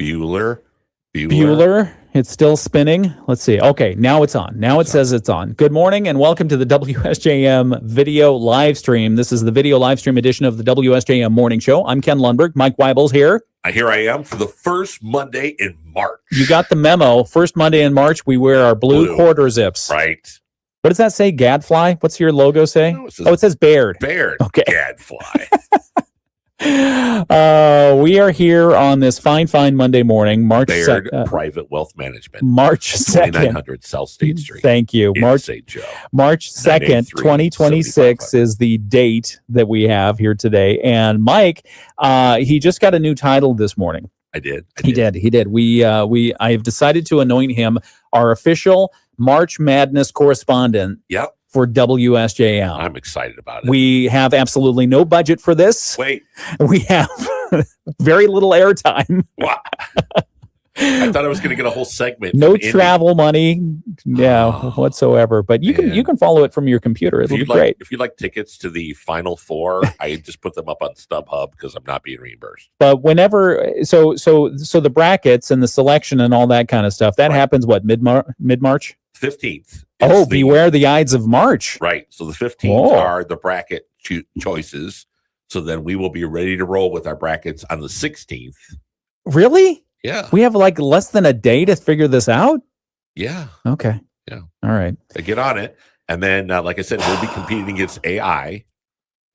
Bueller. It's still spinning. Let's see. Okay, now it's on. Now it says it's on. Good morning and welcome to the WSJM video live stream. This is the video live stream edition of the WSJM Morning Show. I'm Ken Lundberg. Mike Weibel's here. Here I am for the first Monday in March. You got the memo. First Monday in March, we wear our blue quarter zips. Right. What does that say? Gadfly? What's your logo say? No, it says Baird. Baird. Okay. Gadfly. We are here on this fine Monday morning, March Baird Private Wealth Management. March 2nd. 2900 South State Street. Thank you. March 2nd, 2026 is the date that we have here today. And Mike, he just got a new title this morning. I did. He did. I have decided to anoint him our official March Madness correspondent. Yep. For WSJM. I'm excited about it. We have absolutely no budget for this. Wait. We have very little airtime. Wow. I thought I was going to get a whole segment. No travel money, whatsoever. But you can follow it from your computer. It'll be great. If you'd like tickets to the Final Four, I just put them up on StubHub because I'm not being reimbursed. But whenever, so the brackets and the selection and all that kind of stuff, that happens what, mid-March? 15th. Beware the Ides of March. Right. So the 15th are the bracket choices. So then we will be ready to roll with our brackets on the 16th. Really? Yeah. We have like less than a day to figure this out? Yeah. Okay. Yeah. All right. Get on it. And then, like I said, we'll be competing against AI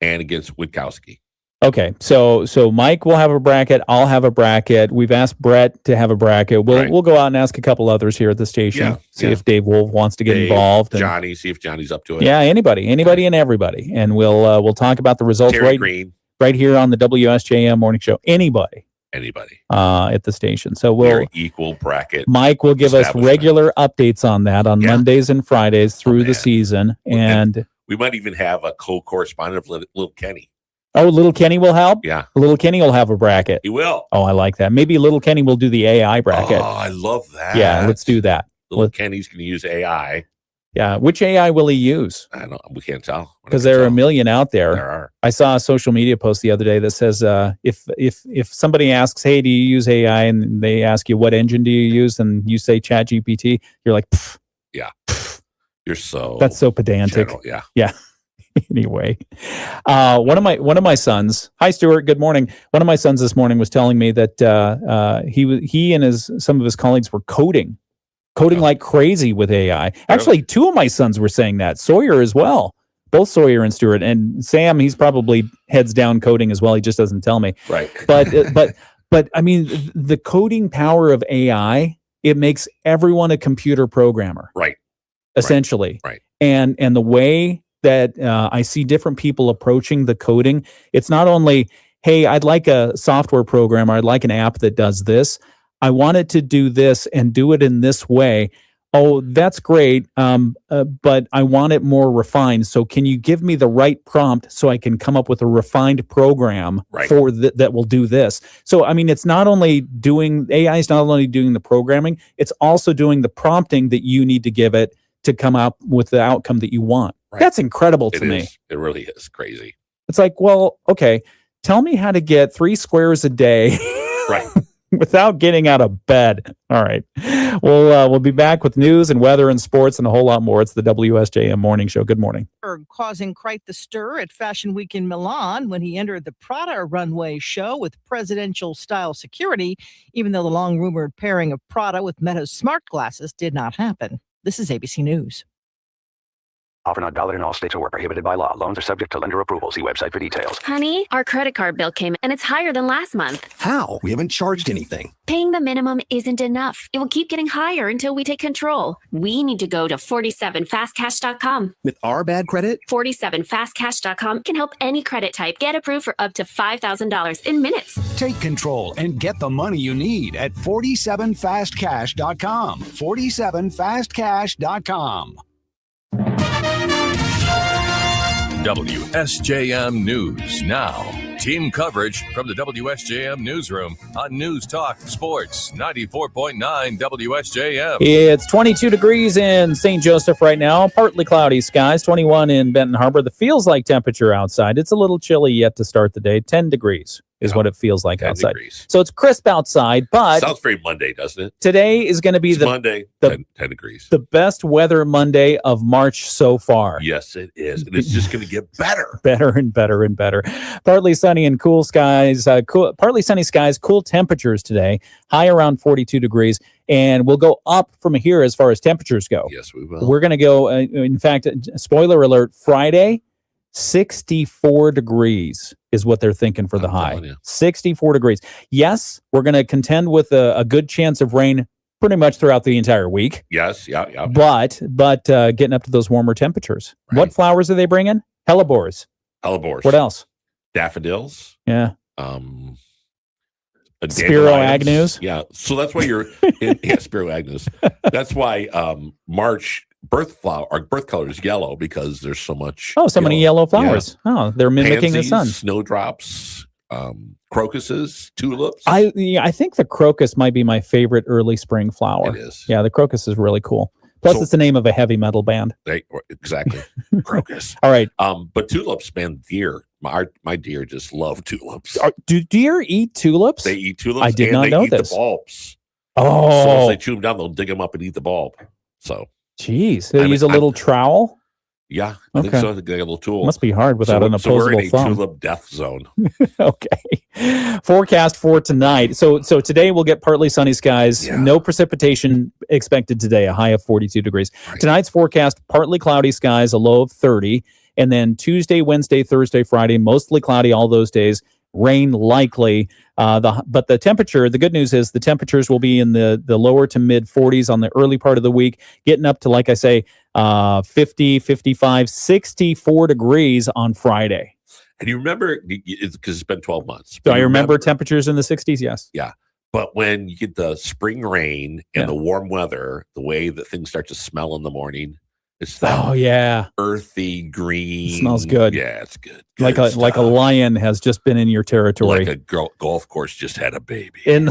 and against Witkowski. Okay, so Mike will have a bracket. I'll have a bracket. We've asked Brett to have a bracket. We'll go out and ask a couple others here at the station. See if Dave Wolf wants to get involved. And Johnny, see if Johnny's up to it. Yeah, anybody and everybody, and we'll talk about the results right here on the WSJM Morning Show. Anybody at the station. So we'll equal bracket. Mike will give us regular updates on that on Mondays and Fridays through the season, and we might even have a co-correspondent of Little Kenny. Oh, Little Kenny will help? Yeah. Little Kenny will have a bracket. He will. Oh, I like that. Maybe Little Kenny will do the AI bracket. Oh, I love that. Yeah, let's do that. Little Kenny's going to use AI. Yeah. Which AI will he use? I don't. We can't tell. Because there are a million out there. There are. I saw a social media post the other day that says if somebody asks, hey, do you use AI? And they ask you, what engine do you use? And you say ChatGPT, you're like, pff. Yeah. Pff. You're so. That's so pedantic. General. Yeah. Yeah. Anyway, one of my sons. Hi, Stuart. Good morning. One of my sons this morning was telling me that he and some of his colleagues were coding like crazy with AI. Actually, two of my sons were saying that. Sawyer as well. Both Sawyer and Stuart, and Sam. He's probably heads down coding as well. He just doesn't tell me. Right. But I mean, the coding power of AI, it makes everyone a computer programmer. Right. Essentially. Right. And the way that I see different people approaching the coding. It's not only, hey, I'd like a software program or I'd like an app that does this. I want it to do this and do it in this way. Oh, that's great, but I want it more refined. So can you give me the right prompt so I can come up with a refined program for that will do this? So, I mean, AI is not only doing the programming, it's also doing the prompting that you need to give it to come up with the outcome that you want. Right. That's incredible to me. It really is crazy. It's like, well, okay, tell me how to get 3 squares a day without getting out of bed. All right. We'll be back with news and weather and sports and a whole lot more. It's the WSJM Morning Show. Good morning. Causing quite the stir at Fashion Week in Milan when he entered the Prada runway show with presidential-style security, even though the long-rumored pairing of Prada with Meta's smart glasses did not happen. This is ABC News. Offer not valid in all states or prohibited by law. Loans are subject to lender approval. See website for details. Honey, our credit card bill came and it's higher than last month. How? We haven't charged anything. Paying the minimum isn't enough. It will keep getting higher until we take control. We need to go to 47fastcash.com. With our bad credit? 47fastcash.com can help any credit type get approved for up to $5,000 in minutes. Take control and get the money you need at 47fastcash.com. 47fastcash.com. WSJM News Now. Team coverage from the WSJM Newsroom on News Talk Sports 94.9 WSJM. It's 22 degrees in St. Joseph right now. Partly cloudy skies. 21 in Benton Harbor. The feels like temperature outside. It's a little chilly yet to start the day. 10 degrees. is what it feels like 10 outside. degrees. So it's crisp outside, but Sounds very Monday, doesn't it? today is going to be It's Monday, 10 degrees. the best weather Monday of March so far. Yes, it is. And it's just going to get better. Better and better and better. Partly sunny and cool skies, partly sunny skies, cool temperatures today, high around 42 degrees. And we'll go up from here as far as temperatures go. Yes, we will. We're going to go, in fact, spoiler alert, Friday, 64 degrees is what they're thinking for the high. 64 degrees. Yes, we're going to contend with a good chance of rain pretty much throughout the entire week. Yes, yeah. But getting up to those warmer temperatures. Right. What flowers are they bringing? Hellebores. Hellebores. What else? Daffodils. Yeah. Spiro Agnus. Yeah. So that's why you're Spiro Agnus. That's why March birth color is yellow, because there's so much. Oh, so many yellow flowers. Yeah. Oh, they're mimicking Pansies, the sun. Snowdrops, crocuses, tulips. I think the crocus might be my favorite early spring flower. It is. Yeah, the crocus is really cool. Plus, it's the name of a heavy metal band. Exactly. Crocus. All right. But tulips, man, deer. My deer just love tulips. Do deer eat tulips? They eat tulips. I did not know eat this. The bulbs. Oh. So once they chew them down, they'll dig them up and eat the bulb. So. Jeez. They use a little trowel? Yeah. I think so. They got a little tool. Must be hard without an opposable so we're in a thumb. tulip death zone. Okay. Forecast for tonight. So today we'll get partly sunny skies. Yeah. No precipitation expected today, a high of 42 degrees. Right. Tonight's forecast, partly cloudy skies, a low of 30. And then Tuesday, Wednesday, Thursday, Friday, mostly cloudy all those days. Rain likely. But the temperature, the good news is the temperatures will be in the lower to mid 40s on the early part of the week, getting up to, like I say, 50, 55, 64 degrees on Friday. And you remember, because it's been 12 months. Do I remember temperatures in the 60s? Yes. Yeah. But when you get the spring rain and the warm weather, the way that things start to smell in the morning, it's that earthy green. It smells good. Yeah, it's good. Like a lion has just been in your territory. Like a golf course just had a baby. In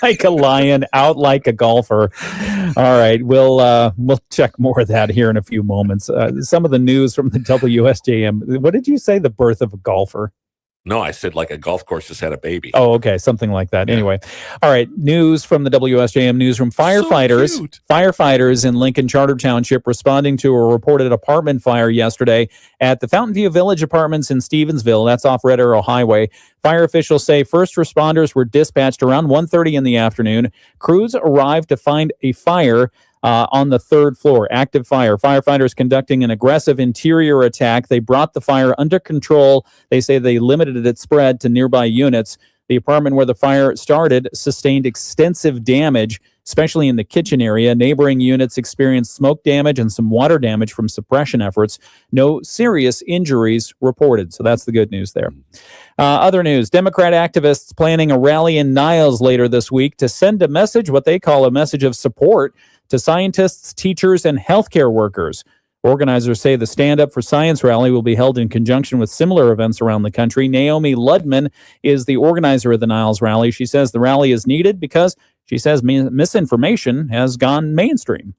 like a lion, out like a golfer. All right, we'll check more of that here in a few moments. Some of the news from the WSJM. What did you say? The birth of a golfer? No, I said like a golf course just had a baby. Oh, okay. Something like that. Yeah. Anyway. All right. News from the WSJM newsroom. Firefighters in Lincoln Charter Township responding to a reported apartment fire yesterday at the Fountain View Village Apartments in Stevensville. That's off Red Arrow Highway. Fire officials say first responders were dispatched around 1:30 in the afternoon. Crews arrived to find a fire on the third floor, active fire. Firefighters conducting an aggressive interior attack. They brought the fire under control. They say they limited its spread to nearby units. The apartment where the fire started sustained extensive damage, especially in the kitchen area. Neighboring units experienced smoke damage and some water damage from suppression efforts. No serious injuries reported. So that's the good news there. Other news, Democrat activists planning a rally in Niles later this week to send a message, what they call a message of support, to scientists, teachers, and healthcare workers. Organizers say the Stand Up for Science rally will be held in conjunction with similar events around the country. Naomi Ludman is the organizer of the Niles rally. She says the rally is needed because, she says, misinformation has gone mainstream.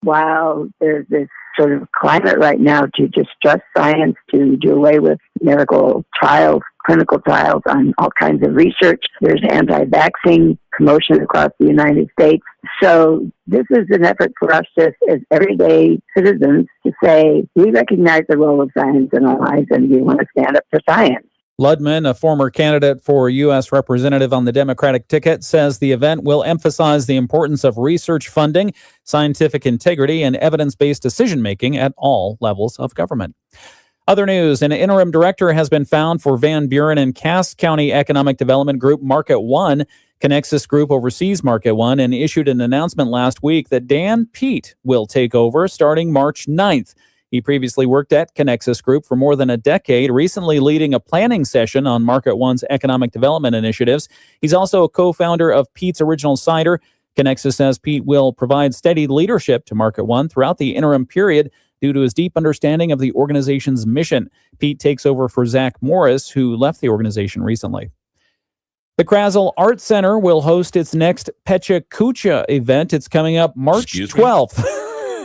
While there's this sort of climate right now to just trust science, to do away with medical trials, clinical trials on all kinds of research. There's anti-vaccine commotion across the United States. So this is an effort for us as everyday citizens to say, we recognize the role of science in our lives and we want to stand up for science. Ludman, a former candidate for U.S. representative on the Democratic ticket, says the event will emphasize the importance of research funding, scientific integrity, and evidence-based decision-making at all levels of government. Other news, an interim director has been found for Van Buren and Cass County Economic Development Group Market One. Connexus Group oversees Market One and issued an announcement last week that Dan Pete will take over starting March 9th. He previously worked at Connexus Group for more than a decade, recently leading a planning session on Market One's economic development initiatives. He's also a co-founder of Pete's Original Cider. Connexus says Pete will provide steady leadership to Market One throughout the interim period due to his deep understanding of the organization's mission. Pete takes over for Zach Morris, who left the organization recently. The Krasl Art Center will host its next Pecha Kucha event. It's coming up March 12th.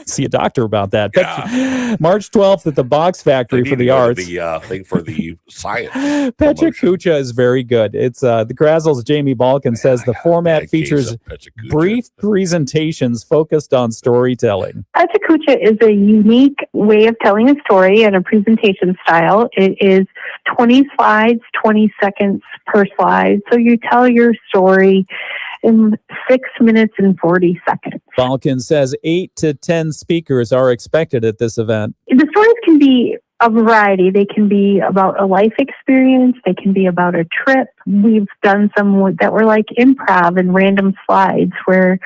see a doctor about that. Yeah. March 12th at the Box Factory for the Arts. The thing for the science. Pecha Kucha is very good. It's the Grazzle's Jamie Balkin says the format features brief presentations focused on storytelling. Pecha Kucha is a unique way of telling a story and a presentation style. It is 20 slides, 20 seconds per slide. So you tell your story in 6 minutes and 40 seconds. Balkin says 8 to 10 speakers are expected at this event. The stories can be a variety. They can be about a life experience. They can be about a trip. We've done some that were like improv and random slides where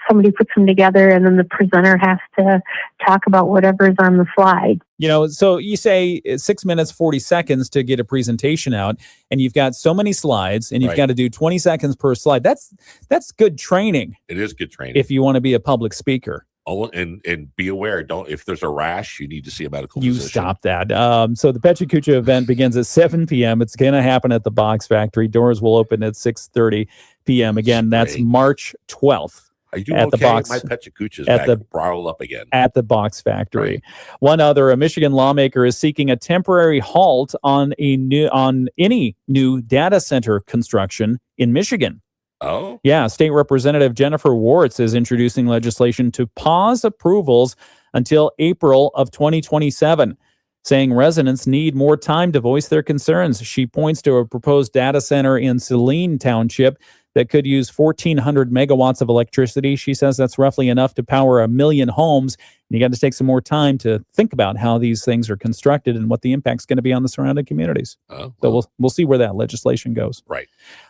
somebody puts them together and then the presenter has to talk about whatever's on the slide. You know, so you say 6 minutes, 40 seconds to get a presentation out, and you've got so many slides, and you've got to do 20 seconds per slide. That's good training. It is good training. If you want to be a public speaker. Oh, and be aware, if there's a rash, you need to see a medical physician. You stop that. So the Pecha Kucha event begins at 7 p.m. It's going to happen at the Box Factory. Doors will open at 6:30 p.m. Again, that's March 12th. Are you at the Box? My Pecha Kucha's back brought up again. At the Box Factory. Right. One other, a Michigan lawmaker is seeking a temporary halt on any new data center construction in Michigan. Oh? Yeah, State Representative Jennifer Wartz is introducing legislation to pause approvals until April of 2027, saying residents need more time to voice their concerns. She points to a proposed data center in Saline Township that could use 1,400 megawatts of electricity. She says that's roughly enough to power 1 million homes. And you got to take some more time to think about how these things are constructed and what the impact's going to be on the surrounding communities. Oh, well. So we'll see where that legislation goes. Right.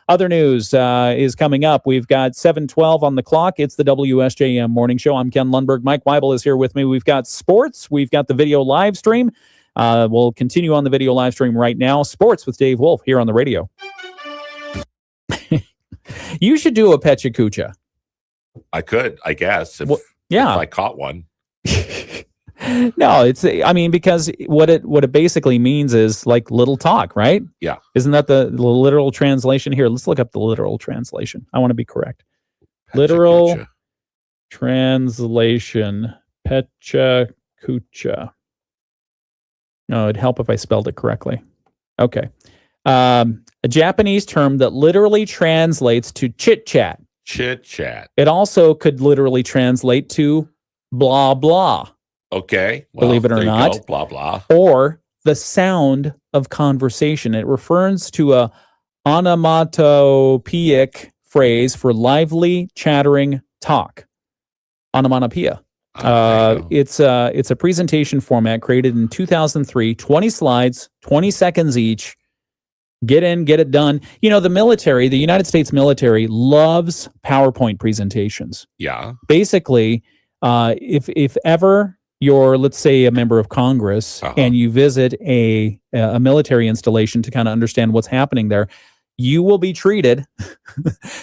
Other news is coming up. We've got 7:12 on the clock. It's the WSJM Morning Show. I'm Ken Lundberg. Mike Weibel is here with me. We've got sports. We've got the video live stream. We'll continue on the video live stream right now. Sports with Dave Wolf here on the radio. You should do a Pecha Kucha. I could, I guess, if I caught one. No, because what it basically means is like little talk, right? Yeah. Isn't that the literal translation here? Let's look up the literal translation. I want to be correct. Pecha literal Kucha. Translation. Pecha Kucha. No, it'd help if I spelled it correctly. Okay. A Japanese term that literally translates to chit-chat. Chit-chat. It also could literally translate to blah, blah. Okay. Well, believe it or not. Go. Blah, blah. Or the sound of conversation. It refers to a onomatopoeic phrase for lively, chattering talk. Onomatopoeia. It's a presentation format created in 2003, 20 slides, 20 seconds each. Get in, get it done. You know, the United States military loves PowerPoint presentations. Yeah. Basically, if ever you're, let's say, a member of Congress and you visit a military installation to kind of understand what's happening there, you will be treated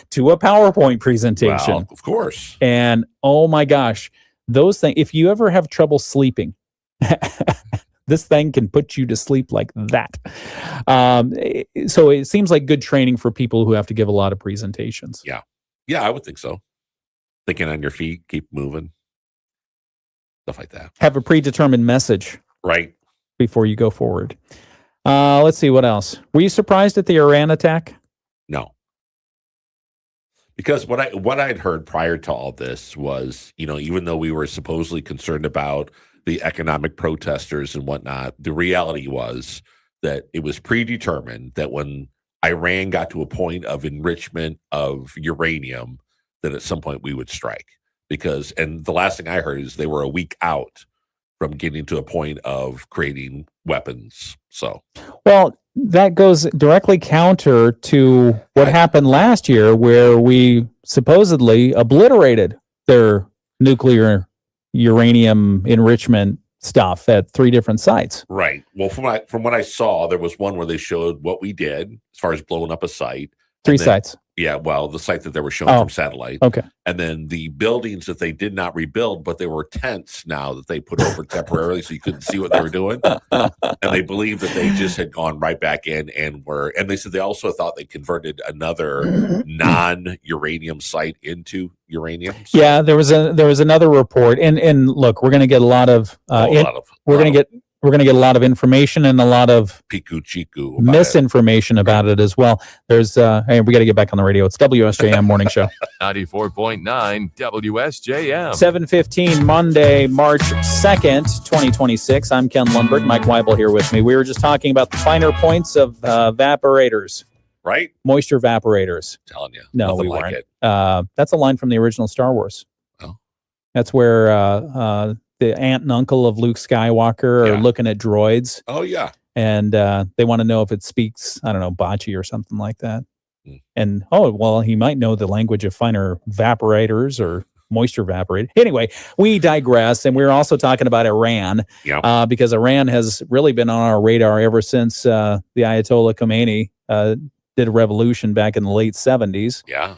to a PowerPoint presentation. Well, of course. And oh my gosh, those things, if you ever have trouble sleeping, this thing can put you to sleep like that. So it seems like good training for people who have to give a lot of presentations. Yeah. Yeah, I would think so. Thinking on your feet, keep moving. Stuff like that. Have a predetermined message. Right. Before you go forward. Let's see what else. Were you surprised at the Iran attack? No. Because what I'd heard prior to all this was, even though we were supposedly concerned about the economic protesters and whatnot, the reality was that it was predetermined that when Iran got to a point of enrichment of uranium, that at some point we would strike. And the last thing I heard is they were a week out from getting to a point of creating weapons. So, well, that goes directly counter to what happened last year, where we supposedly obliterated their nuclear uranium enrichment stuff at 3 different sites. Right. Well, from what I saw, there was one where they showed what we did as far as blowing up a site. Three sites. Yeah, well, the site that they were showing from satellite. Okay. And then the buildings that they did not rebuild, but they were tents now that they put over temporarily so you couldn't see what they were doing. And they believed that they just had gone right back in and they said they also thought they converted another non-uranium site into uranium. So Yeah, there was another report. And look, we're going to get a lot of we're going to get a lot of information and a lot of piku chiku misinformation about it as well. There's hey, we got to get back on the radio. It's WSJM Morning Show. 94.9 WSJM. 7:15 Monday, March 2nd, 2026. I'm Ken Lundberg. Mike Weibel here with me. We were just talking about the finer points of evaporators. Right? Moisture evaporators. I'm telling you. No, we like weren't. It. That's a line from the original Star Wars. Oh. That's where the aunt and uncle of Luke Skywalker are looking at droids. Oh, yeah. And they want to know if it speaks, I don't know, Bocce or something like that. Mm. And, he might know the language of finer evaporators or moisture evaporator. Anyway, we digress. And we're also talking about Iran because Iran has really been on our radar ever since the Ayatollah Khomeini did a revolution back in the late 70s. Yeah.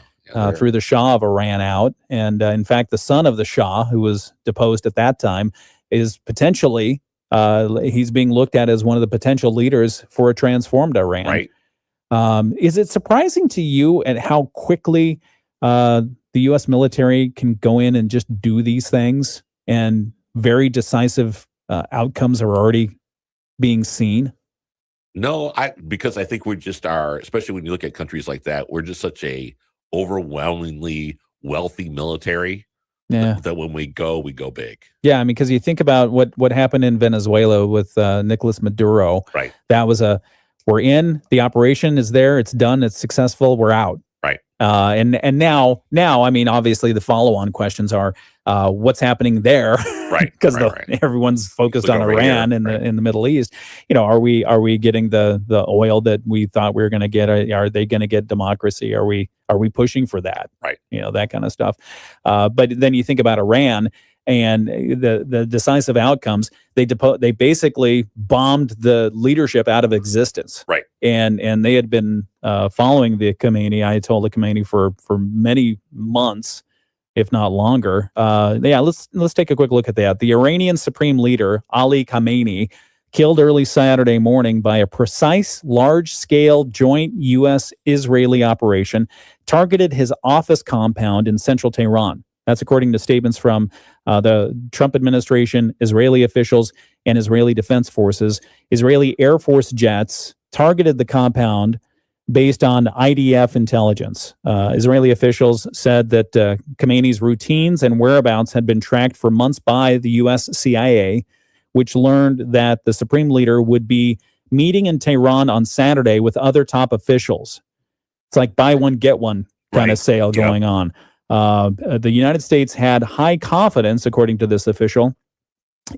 Threw the Shah of Iran out. And in fact, the son of the Shah, who was deposed at that time, is potentially, he's being looked at as one of the potential leaders for a transformed Iran. Right. Is it surprising to you at how quickly the U.S. military can go in and just do these things and very decisive outcomes are already being seen? No, because I think we just are, especially when you look at countries like that, we're just such a overwhelmingly wealthy military that when we go big. Yeah, I mean, because you think about what happened in Venezuela with Nicolas Maduro. Right. That was we're in, the operation is there, it's done, it's successful, we're out. Right. And now, I mean, obviously the follow-on questions are what's happening there, right? Because everyone's focused on Iran in the Middle East. Are we getting the oil that we thought we were going to get? Are they going to get democracy? Are we pushing for that? Right. That kind of stuff. But then you think about Iran and the decisive outcomes. They basically bombed the leadership out of existence. Right. And they had been following the Ayatollah Khomeini for many months, if not longer. Let's take a quick look at that. The Iranian supreme leader, Ali Khamenei, killed early Saturday morning by a precise, large-scale joint U.S.-Israeli operation, targeted his office compound in central Tehran. That's according to statements from the Trump administration, Israeli officials, and Israeli Defense Forces. Israeli Air Force jets targeted the compound based on IDF intelligence. Israeli officials said that Khamenei's routines and whereabouts had been tracked for months by the U.S. CIA, which learned that the supreme leader would be meeting in Tehran on Saturday with other top officials. It's like buy one, get one kind of sale going on. The United States had high confidence, according to this official,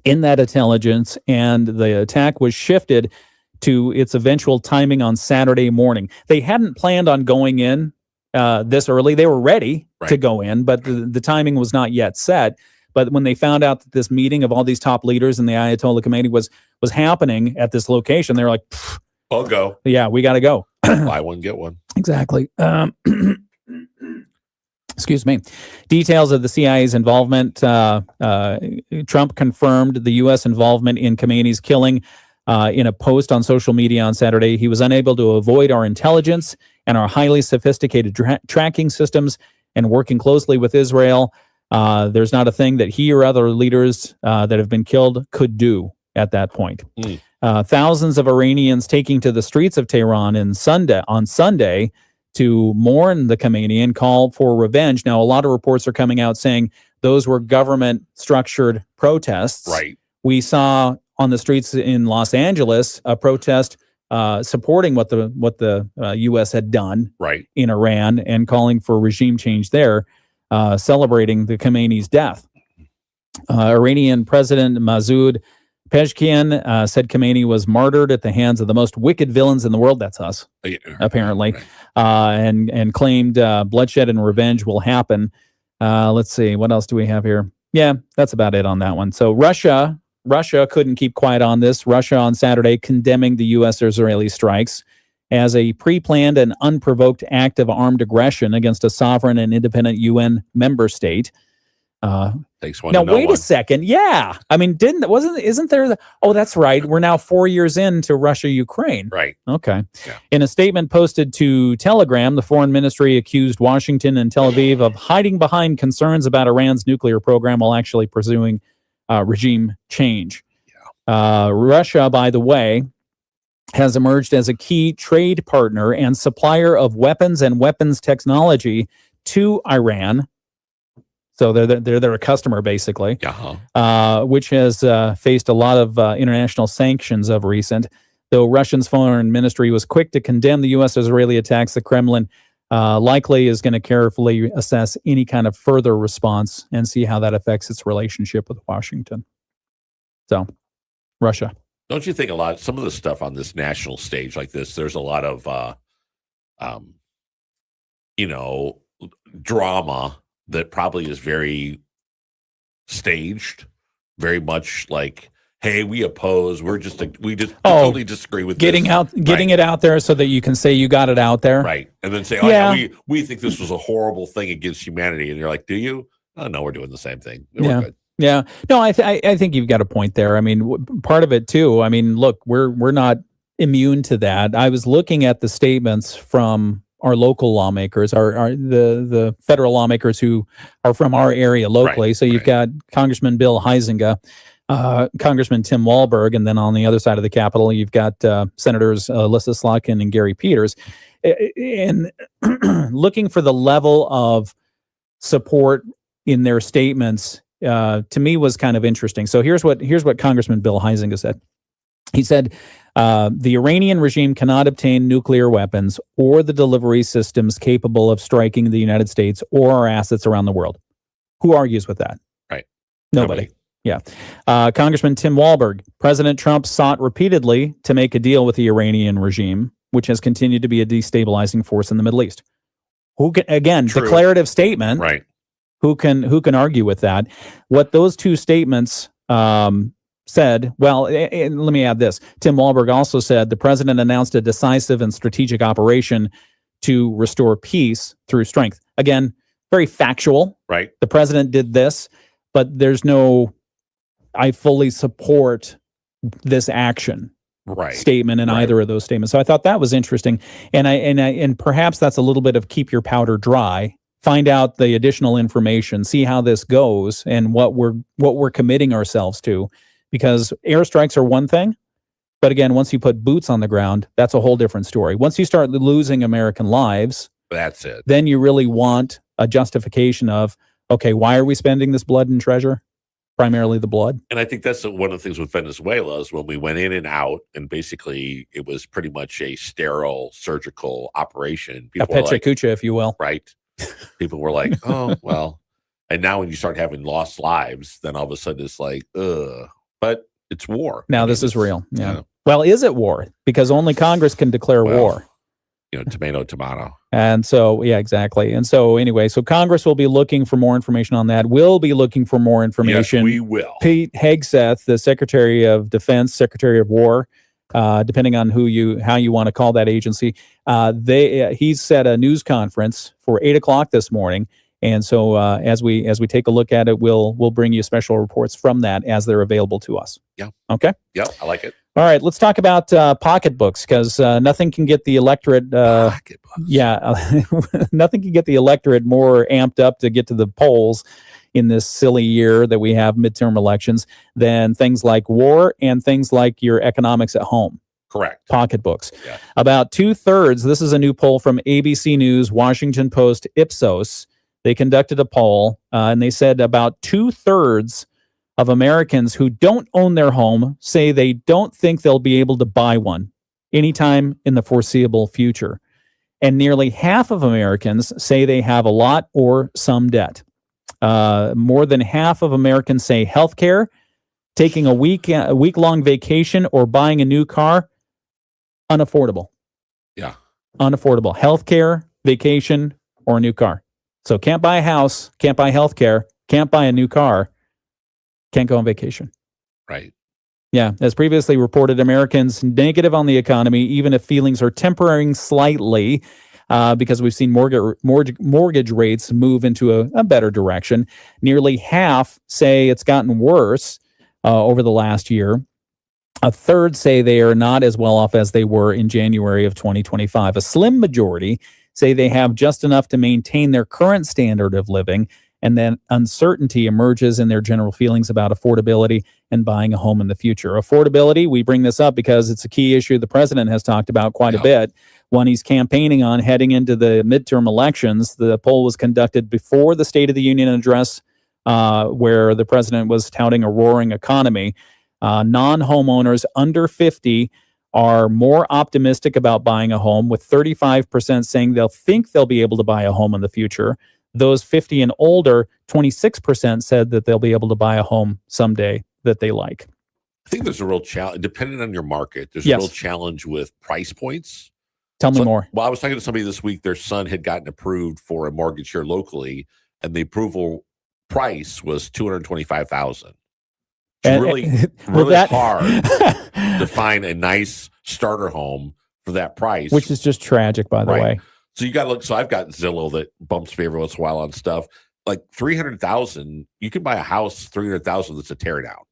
in that intelligence, and the attack was shifted to its eventual timing on Saturday morning. They hadn't planned on going in this early. They were ready to go in, but the timing was not yet set. But when they found out that this meeting of all these top leaders and the Ayatollah Khomeini was happening at this location, they were like, I'll go. Yeah, we got to go. Buy one, get one. Exactly. Excuse me. Details of the CIA's involvement. Trump confirmed the U.S. involvement in Khamenei's killing in a post on social media on Saturday. He was unable to avoid our intelligence and our highly sophisticated tracking systems and working closely with Israel. There's not a thing that he or other leaders that have been killed could do at that point. Thousands of Iranians taking to the streets of Tehran on Sunday to mourn the Khomeini and call for revenge. Now, a lot of reports are coming out saying those were government-structured protests. Right. We saw on the streets in Los Angeles a protest supporting what the U.S. had done in Iran and calling for regime change there, celebrating the Khomeini's death. Iranian President Masoud Pezeshkian said Khomeini was martyred at the hands of the most wicked villains in the world. That's us, apparently, and claimed bloodshed and revenge will happen. Let's see, what else do we have here? Yeah, that's about it on that one. So Russia couldn't keep quiet on this. Russia on Saturday condemning the U.S. Israeli strikes as a pre-planned and unprovoked act of armed aggression against a sovereign and independent UN member state. Takes one Now, to know wait one. a second. Yeah. I mean, isn't there that's right. We're now 4 years into Russia, Ukraine. Right. Okay. Yeah. In a statement posted to Telegram, the foreign ministry accused Washington and Tel Aviv of hiding behind concerns about Iran's nuclear program while actually pursuing regime change. Yeah. Russia, by the way, has emerged as a key trade partner and supplier of weapons and weapons technology to Iran. So they're a customer, basically, which has faced a lot of international sanctions of recent. Though Russia's foreign ministry was quick to condemn the U.S.-Israeli attacks, the Kremlin likely is going to carefully assess any kind of further response and see how that affects its relationship with Washington. So, Russia. Don't you think some of the stuff on this national stage like this, there's a lot of, drama that probably is very staged, very much like, hey, we oppose, we totally disagree with getting it out there so that you can say you got it out there. Right. And then say, we think this was a horrible thing against humanity. And you're like, do you? Oh, no, we're doing the same thing. We're good. Yeah. No, I think you've got a point there. I mean, part of it too, I mean, look, we're not immune to that. I was looking at the statements from our local lawmakers, the federal lawmakers who are from our area locally. Right, so you've got Congressman Bill Huizenga, Congressman Tim Walberg, and then on the other side of the Capitol, you've got Senators Alyssa Slotkin and Gary Peters. And looking for the level of support in their statements, to me was kind of interesting. So here's what Congressman Bill Huizenga said. He said, the Iranian regime cannot obtain nuclear weapons or the delivery systems capable of striking the United States or our assets around the world. Who argues with that? Right. Nobody. Yeah. Congressman Tim Walberg, President Trump sought repeatedly to make a deal with the Iranian regime, which has continued to be a destabilizing force in the Middle East. Declarative statement. Right. Who can argue with that? What those two statements said, well, and let me add this. Tim Walberg also said the president announced a decisive and strategic operation to restore peace through strength. Again, very factual. Right. The president did this, but there's no, I fully support this action statement in either of those statements. So I thought that was interesting. And perhaps that's a little bit of keep your powder dry. Find out the additional information, see how this goes and what we're committing ourselves to. Because airstrikes are one thing, but again, once you put boots on the ground, that's a whole different story. Once you start losing American lives, that's it. Then you really want a justification of, okay, why are we spending this blood and treasure? Primarily the blood. And I think that's one of the things with Venezuela is when we went in and out, and basically it was pretty much a sterile surgical operation. A pecha kucha, if you will. Right. People were like, oh, well. And now when you start having lost lives, then all of a sudden it's like, ugh. But it's war. Now this is real. Yeah. Well, is it war? Because only Congress can declare war. Tomato. And so, yeah, exactly. And so anyway, so Congress will be looking for more information on that. We'll be looking for more information. Yes, we will. Pete Hegseth, the Secretary of Defense, Secretary of War, depending on how you want to call that agency, he's set a news conference for 8:00 this morning. And so as we take a look at it, we'll bring you special reports from that as they're available to us. Yeah. Okay. Yeah, I like it. All right, let's talk about pocketbooks because nothing can get the electorate. Nothing can get the electorate more amped up to get to the polls in this silly year that we have midterm elections than things like war and things like your economics at home. Correct. Pocketbooks. Yeah. About 2/3. This is a new poll from ABC News, Washington Post, Ipsos. They conducted a poll, and they said about 2/3 of Americans who don't own their home say they don't think they'll be able to buy one anytime in the foreseeable future. And nearly half of Americans say they have a lot or some debt. More than half of Americans say healthcare, taking a week-long vacation, or buying a new car, unaffordable. Yeah. Unaffordable. Healthcare, vacation, or a new car. So can't buy a house, can't buy healthcare, can't buy a new car, can't go on vacation. Right. Yeah, as previously reported, Americans negative on the economy, even if feelings are tempering slightly, because we've seen mortgage rates move into a better direction. Nearly half say it's gotten worse over the last year. A third say they are not as well off as they were in January of 2025. A slim majority say they have just enough to maintain their current standard of living, and then uncertainty emerges in their general feelings about affordability and buying a home in the future. Affordability, we bring this up because it's a key issue the president has talked about quite a bit when he's campaigning on heading into the midterm elections. The poll was conducted before the State of the Union address, where the president was touting a roaring economy. Non-homeowners under 50 are more optimistic about buying a home, with 35% saying they'll think they'll be able to buy a home in the future. Those 50 and older, 26% said that they'll be able to buy a home someday that they like. I think there's a real challenge, depending on your market, there's a real challenge with price points. Tell me more. Well, I was talking to somebody this week, their son had gotten approved for a mortgage here locally, and the approval price was $225,000. It's really hard to find a nice starter home for that price. Which is just tragic, by the way. So you got to look. So I've got Zillow that bumps me every once in a while on stuff. Like $300,000, you can buy a house $300,000 that's a tear down.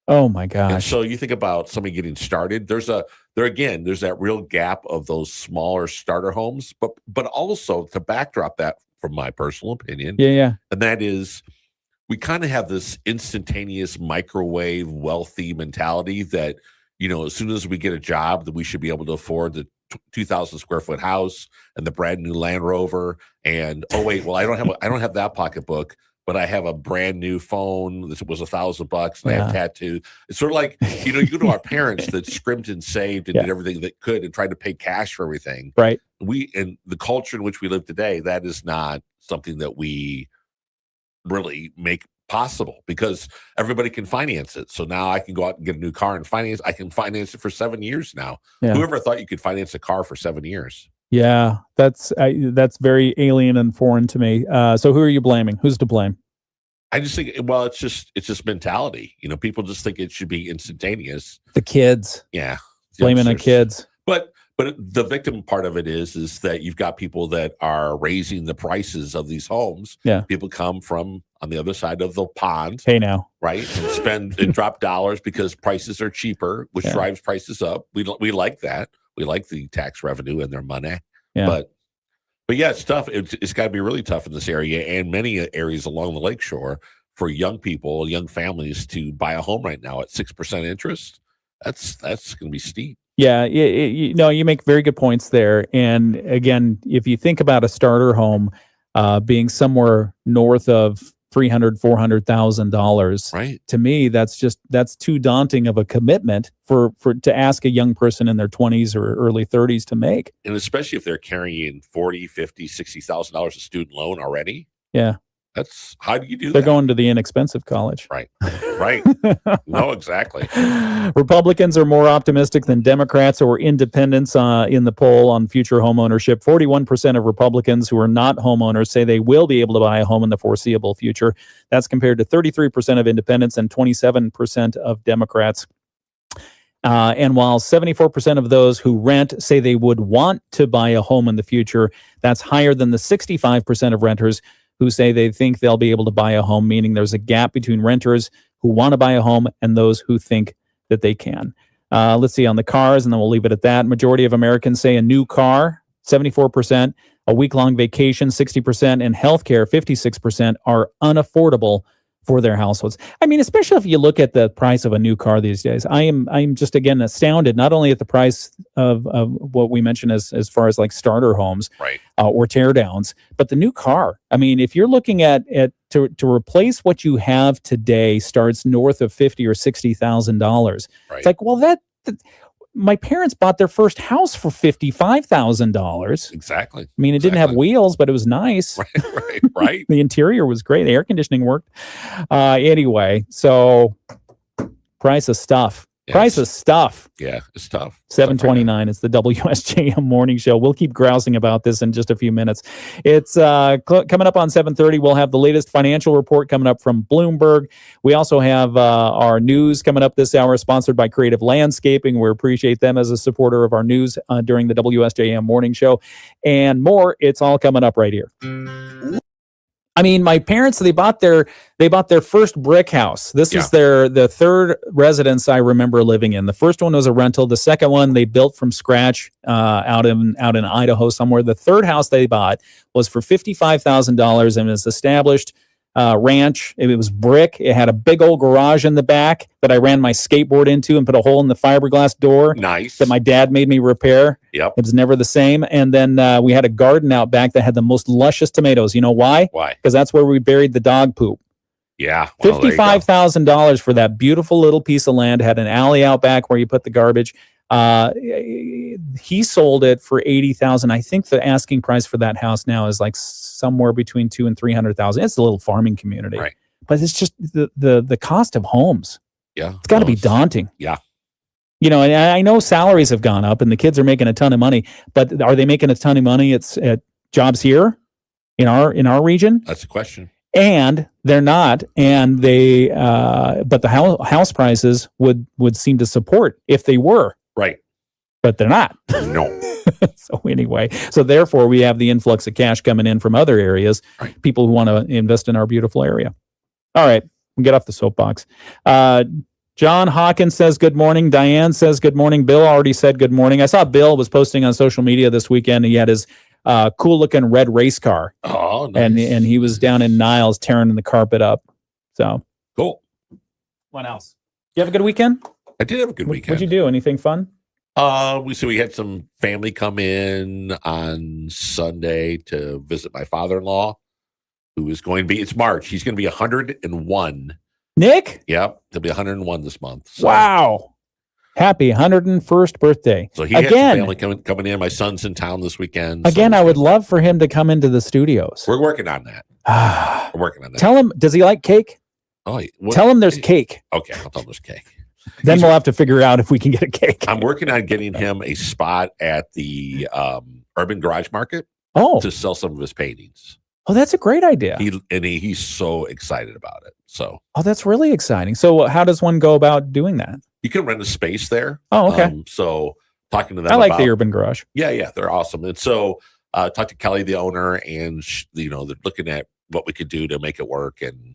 Oh my gosh! And so you think about somebody getting started. There's that real gap of those smaller starter homes, but also to backdrop that, from my personal opinion, and that is, we kind of have this instantaneous microwave wealthy mentality that, as soon as we get a job, that we should be able to afford the 2,000 square foot house and the brand new Land Rover. And I don't have that pocketbook, but I have a brand new phone that was $1,000 and I have tattooed. It's sort of like, you go to our parents that scrimped and saved and did everything that could and tried to pay cash for everything. Right. In the culture in which we live today, that is not something that we really make possible, because everybody can finance it. So now I can go out and get a new car and I can finance it for 7 years now. Whoever thought you could finance a car for 7 years? Yeah, that's very alien and foreign to me. So who are you blaming? Who's to blame? I just think, it's just mentality. People just think it should be instantaneous. The kids. Yeah. Blaming the kids. But the victim part of it is that you've got people that are raising the prices of these homes. Yeah. People come from on the other side of the pond. Hey now. Right. And spend and drop dollars because prices are cheaper, which drives prices up. We like that. We like the tax revenue and their money. Yeah. But yeah, it's tough. It's got to be really tough in this area and many areas along the lakeshore for young people, young families to buy a home right now at 6% interest. That's going to be steep. Yeah, you make very good points there. And again, if you think about a starter home being somewhere north of $300,000-$400,000, right? To me, that's too daunting of a commitment for to ask a young person in their 20s or early 30s to make. And especially if they're carrying $40,000, $50,000, $60,000 of student loan already. Yeah. That's how do you do that? They're going to the inexpensive college. Right. No, exactly. Republicans are more optimistic than Democrats or independents in the poll on future home ownership. 41% of Republicans who are not homeowners say they will be able to buy a home in the foreseeable future. That's compared to 33% of independents and 27% of Democrats. And while 74% of those who rent say they would want to buy a home in the future, that's higher than the 65% of renters who say they think they'll be able to buy a home, meaning there's a gap between renters who want to buy a home and those who think that they can. Let's see on the cars, and then we'll leave it at that. Majority of Americans say a new car, 74%, a week-long vacation, 60%, and healthcare, 56%, are unaffordable for their households. I mean, especially if you look at the price of a new car these days. I'm just, again, astounded, not only at the price of what we mentioned as far as like starter homes, right, or tear downs, but the new car. I mean, if you're looking at to replace what you have today starts north of $50,000 or $60,000. Right. It's like, well, my parents bought their first house for $55,000. Exactly. I mean, it didn't have wheels, but it was nice. Right. The interior was great. The air conditioning worked. Anyway, so price of stuff. Price of stuff. Yeah, it's tough. 7:29. It's the WSJM Morning Show. We'll keep grousing about this in just a few minutes. It's coming up on 7:30. We'll have the latest financial report coming up from Bloomberg. We also have our news coming up this hour, sponsored by Creative Landscaping. We appreciate them as a supporter of our news during the WSJM Morning Show, and more. It's all coming up right here. I mean, my parents, they bought their first brick house. This is the third residence I remember living in. The first one was a rental. The second one they built from scratch out in Idaho somewhere. The third house they bought was for $55,000 and was established ranch. It was brick. It had a big old garage in the back that I ran my skateboard into and put a hole in the fiberglass door. Nice. That my dad made me repair. Yep. It was never the same. And then we had a garden out back that had the most luscious tomatoes. You know why? Why? Because that's where we buried the dog poop. Yeah. Well, $55,000 for that beautiful little piece of land. Had an alley out back where you put the garbage. He sold it for $80,000. I think the asking price for that house now is like somewhere between $200,000 and $300,000. It's a little farming community, right? But it's just the cost of homes. Yeah, it's got to be daunting. Yeah, you know, and I know salaries have gone up and the kids are making a ton of money, but are they making a ton of money? It's at jobs here in our region. That's the question. And they're not, and they but the house prices would seem to support if they were. Right. But they're not. No. So anyway, so therefore we have the influx of cash coming in from other areas, right. People who want to invest in our beautiful area. All right, we get off the soapbox. John Hawkins says good morning. Diane says good morning. Bill already said good morning. I saw Bill was posting on social media this weekend. He had his cool looking red race car. Oh, nice. And he was down in Niles tearing the carpet up. So cool. What else? You have a good weekend? I did have a good weekend. What'd you do? Anything fun? We had some family come in on Sunday to visit my father-in-law, who is going to be, it's March. He's going to be 101. Nick? Yep. He'll be 101 this month. So. Wow. Happy 101st birthday. So he had some family coming in. My son's in town this weekend. Again, I would love for him to come into the studios. We're working on that. We're working on that. Tell him, does he like cake? Oh, tell him there's cake. Okay, I'll tell him there's cake. Then we'll have to figure out if we can get a cake. I'm working on getting him a spot at the Urban Garage Market to sell some of his paintings. Oh, that's a great idea. He's so excited about it. So, that's really exciting. So how does one go about doing that? You can rent a space there. Oh, okay. So talking to them, I like the Urban Garage. Yeah, they're awesome. And so talked to Kelly, the owner, and they're looking at what we could do to make it work. And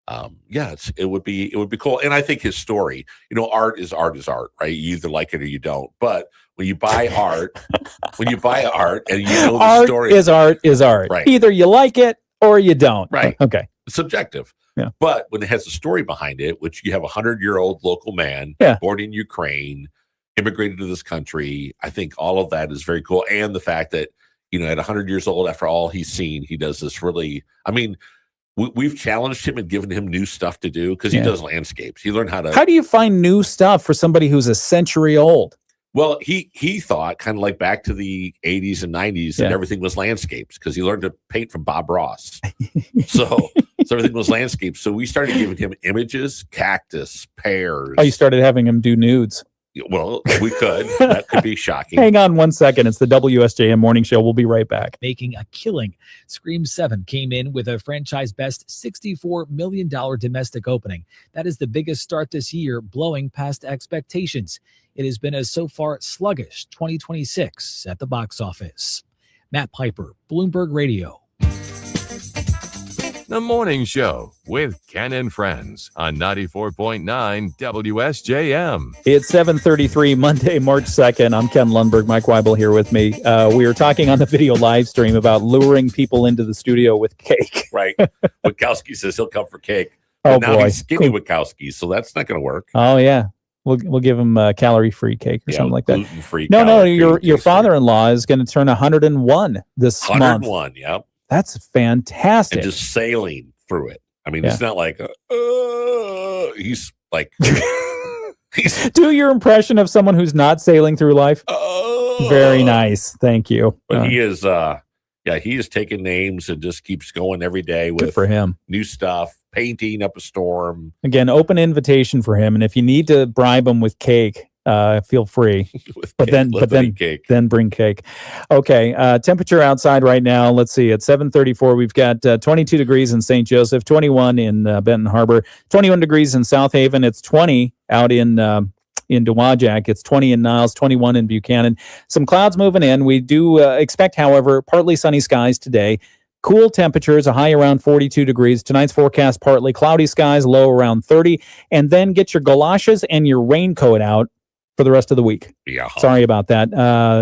it would be cool. And I think his story, art is art, right? You either like it or you don't. But when you buy art, and the art story is art. Right. Either you like it or you don't. Right. Okay. It's subjective. Yeah. But when it has a story behind it, which you have a 100-year-old local man born in Ukraine, immigrated to this country, I think all of that is very cool. And the fact that, at 100 years old, after all he's seen, he does this really, we've challenged him and given him new stuff to do because he does landscapes. He learned how to. How do you find new stuff for somebody who's a century old? Well, he thought kind of like back to the 80s and 90s that everything was landscapes because he learned to paint from Bob Ross. So everything was landscapes. So we started giving him images, cactus, pears. Oh, you started having him do nudes. Well, we could. That could be shocking. Hang on 1 second. It's the WSJM Morning Show. We'll be right back. Making a killing. Scream 7 came in with a franchise best $64 million domestic opening. That is the biggest start this year, blowing past expectations. It has been a so far sluggish 2026 at the box office. Matt Piper, Bloomberg Radio. The Morning Show with Ken and Friends on 94.9 WSJM. It's 7:33 Monday, March 2nd. I'm Ken Lundberg. Mike Weibel here with me. We were talking on the video live stream about luring people into the studio with cake. Right. Wachowski says he'll come for cake. But now boy. he's skinny Wachowski, so that's not going to work. Oh, yeah. We'll give him a calorie-free cake or something like that. Gluten-free. No, your father-in-law is going to turn 101 this month. 101, yep. That's fantastic. And just sailing through it. It's not like he's like do your impression of someone who's not sailing through life. Very nice, thank you. But he is he is taking names and just keeps going every day with good for him. New stuff, painting up a storm. Again, open invitation for him. And if you need to bribe him with cake, feel free. But then bring cake. Okay. Temperature outside right now. Let's see. At 7:34, we've got 22 degrees in St. Joseph, 21 in Benton Harbor, 21 degrees in South Haven. It's 20 out in Dowagiac. It's 20 in Niles, 21 in Buchanan. Some clouds moving in. We do expect, however, partly sunny skies today. Cool temperatures, a high around 42 degrees. Tonight's forecast, partly cloudy skies, low around 30. And then get your galoshes and your raincoat out for the rest of the week. Yeah. Sorry about that.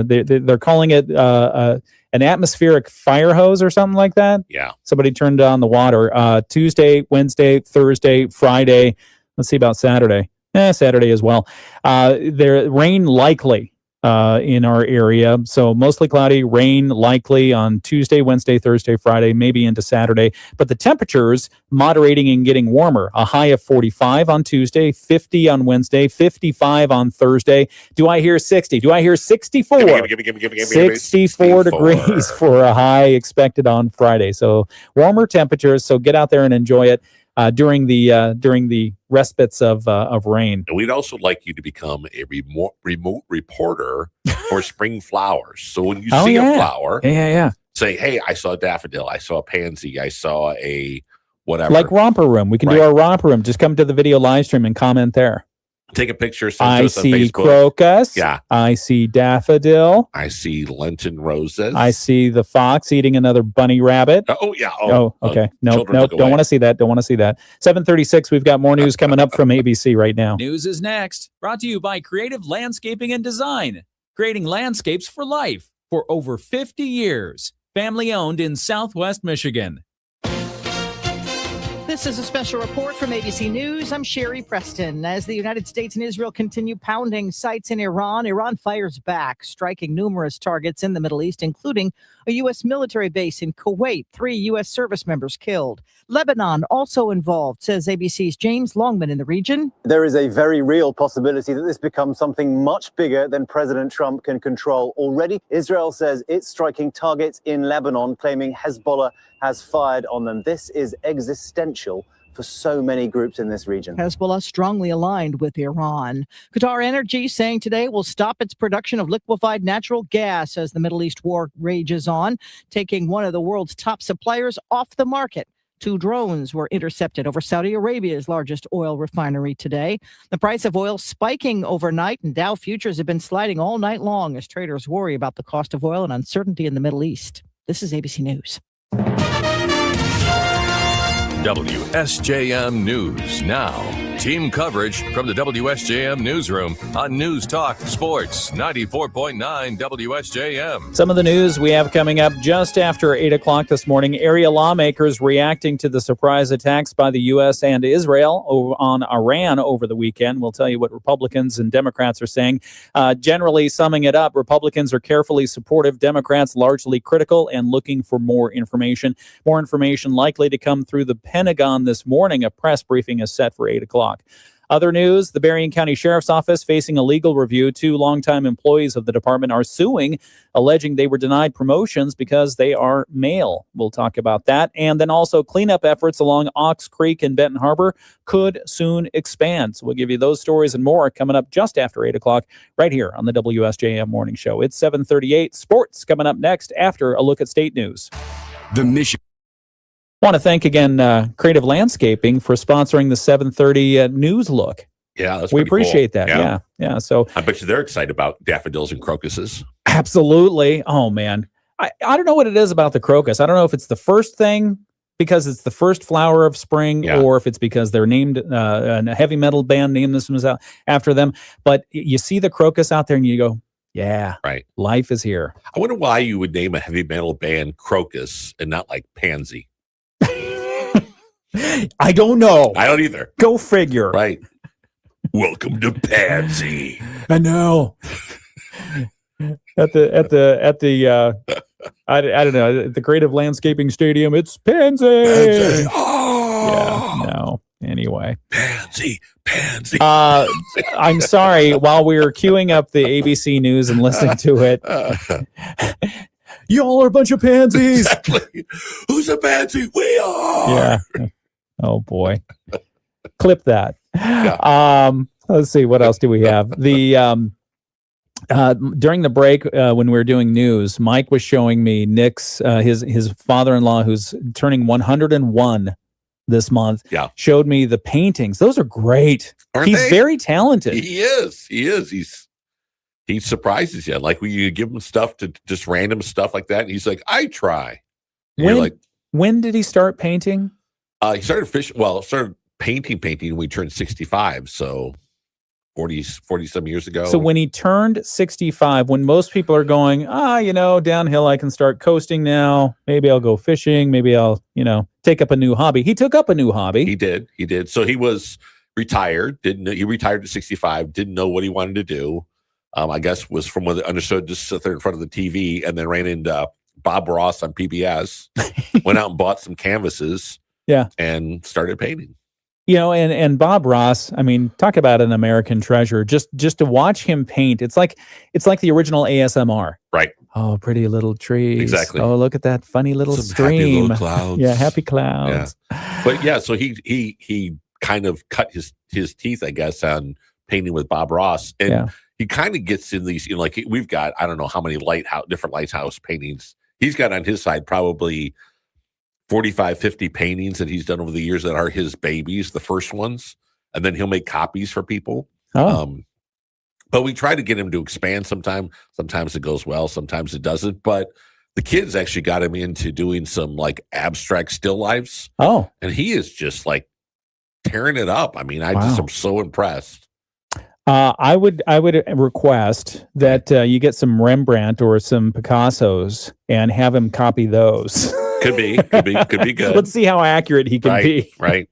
They're calling it an atmospheric fire hose or something like that. Yeah. Somebody turned on the water. Tuesday, Wednesday, Thursday, Friday. Let's see about Saturday. Saturday as well. There rain likely in our area. So mostly cloudy, rain likely on Tuesday, Wednesday, Thursday, Friday, maybe into Saturday. But the temperatures moderating and getting warmer. A high of 45 on Tuesday, 50 on Wednesday, 55 on Thursday. Do I hear 60? Do I hear 64? Give me 64 degrees for a high expected on Friday. So warmer temperatures. So get out there and enjoy it during the respites of rain. And we'd also like you to become a remote reporter for spring flowers. So when you see a flower, say, hey, I saw a daffodil, I saw a pansy, I saw a whatever. Like Romper Room. We can do our Romper Room. Just come to the video live stream and comment there. Take a picture, send I to us on see Facebook. crocus. Yeah. I see daffodil. I see Lenten roses. I see the fox eating another bunny rabbit. Oh, yeah. Okay. Nope. children look Don't away. want to see that. Don't want to see that. 7:36. We've got more news coming up from ABC right now. News is next. Brought to you by Creative Landscaping and Design. Creating landscapes for life for over 50 years. Family owned in Southwest Michigan. This is a special report from ABC News. I'm Sherry Preston. As the United States and Israel continue pounding sites in Iran, Iran fires back, striking numerous targets in the Middle East, including a U.S. military base in Kuwait, 3 U.S. service members killed. Lebanon also involved, says ABC's James Longman in the region. There is a very real possibility that this becomes something much bigger than President Trump can control. Already, Israel says it's striking targets in Lebanon, claiming Hezbollah has fired on them. This is existential for so many groups in this region. Hezbollah strongly aligned with Iran. Qatar Energy saying today will stop its production of liquefied natural gas as the Middle East war rages on, taking one of the world's top suppliers off the market. 2 drones were intercepted over Saudi Arabia's largest oil refinery today. The price of oil spiking overnight, and Dow futures have been sliding all night long as traders worry about the cost of oil and uncertainty in the Middle East. This is ABC News. WSJM News Now. Team coverage from the WSJM Newsroom on News Talk Sports 94.9 WSJM. Some of the news we have coming up just after 8 o'clock this morning. Area lawmakers reacting to the surprise attacks by the U.S. and Israel on Iran over the weekend. We'll tell you what Republicans and Democrats are saying. Generally, summing it up, Republicans are carefully supportive, Democrats largely critical and looking for more information. More information likely to come through the Pentagon this morning. A press briefing is set for 8 o'clock. Other news, the Berrien County Sheriff's Office facing a legal review. 2 longtime employees of the department are suing, alleging they were denied promotions because they are male. We'll talk about that. And then also cleanup efforts along Ox Creek in Benton Harbor could soon expand. So we'll give you those stories and more coming up just after 8 o'clock right here on the WSJM Morning Show. It's 7:38. Sports coming up next after a look at state news. The mission. I want to thank again Creative Landscaping for sponsoring the 7:30 news look. Yeah, that's we pretty cool. appreciate that. Yeah. So I bet you they're excited about daffodils and crocuses. Absolutely. Oh man, I don't know what it is about the crocus. I don't know if it's the first thing because it's the first flower of spring, or if it's because they're named a heavy metal band named this one after them. But you see the crocus out there, and you go, "Yeah, right. Life is here." I wonder why you would name a heavy metal band Crocus and not like Pansy. I don't know. I don't either. Go figure. Right. Welcome to Pansy. I know. At the I don't know, at the Creative Landscaping Stadium, it's Pansy. Oh. Yeah. No. Anyway. Pansy. I'm sorry. While we were queuing up the ABC News and listening to it. Y'all are a bunch of pansies. Exactly. Who's a pansy? We are. Yeah. Oh boy. Clip that. Yeah. Let's see, what else do we have? The during the break, when we were doing news, Mike was showing me Nick's his father-in-law, who's turning 101 this month. Yeah. Showed me the paintings. Those are great. Aren't He's they? very talented. He is. He surprises you. Like when you give him stuff to just random stuff like that, and he's like, "I try." And you're like, when did he start painting? he started started painting when he turned 65. So 40 some years ago. So when he turned 65, when most people are going, downhill, I can start coasting now. Maybe I'll go fishing. Maybe I'll, take up a new hobby. He took up a new hobby. He did. So he was retired. He retired at 65. Didn't know what he wanted to do. I guess was from what I understood, just sit there in front of the TV, and then ran into Bob Ross on PBS. Went out and bought some canvases. Yeah, and started painting. And Bob Ross, I mean, talk about an American treasure. Just to watch him paint, it's like the original ASMR. Right. Oh, pretty little trees. Exactly. Oh, look at that funny little Some stream. happy little clouds. Yeah, happy clouds. Yeah. But yeah, so he kind of cut his teeth, I guess, on painting with Bob Ross, and he kind of gets in these. Like we've got, I don't know how many different lighthouse paintings he's got on his side, probably 45, 50 paintings that he's done over the years that are his babies, the first ones. And then he'll make copies for people. Oh. But we try to get him to expand sometime. Sometimes it goes well, sometimes it doesn't. But the kids actually got him into doing some like abstract still lifes. Oh. And he is just like tearing it up. I mean, I'm so impressed. I would request that you get some Rembrandt or some Picassos and have him copy those. Could be good. Let's see how accurate he can be. Right.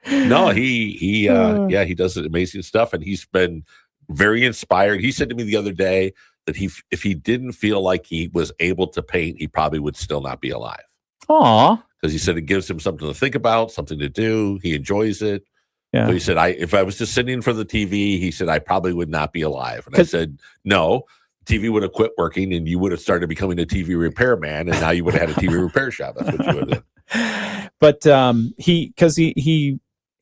No, he does amazing stuff, and he's been very inspired. He said to me the other day that if he didn't feel like he was able to paint, he probably would still not be alive. Aw. Because he said it gives him something to think about, something to do. He enjoys it. Yeah. So he said, if I was just sitting for the TV, he said, I probably would not be alive. And I said, no, TV would have quit working and you would have started becoming a TV repairman, and now you would have had a TV repair shop. That's what you would have done. But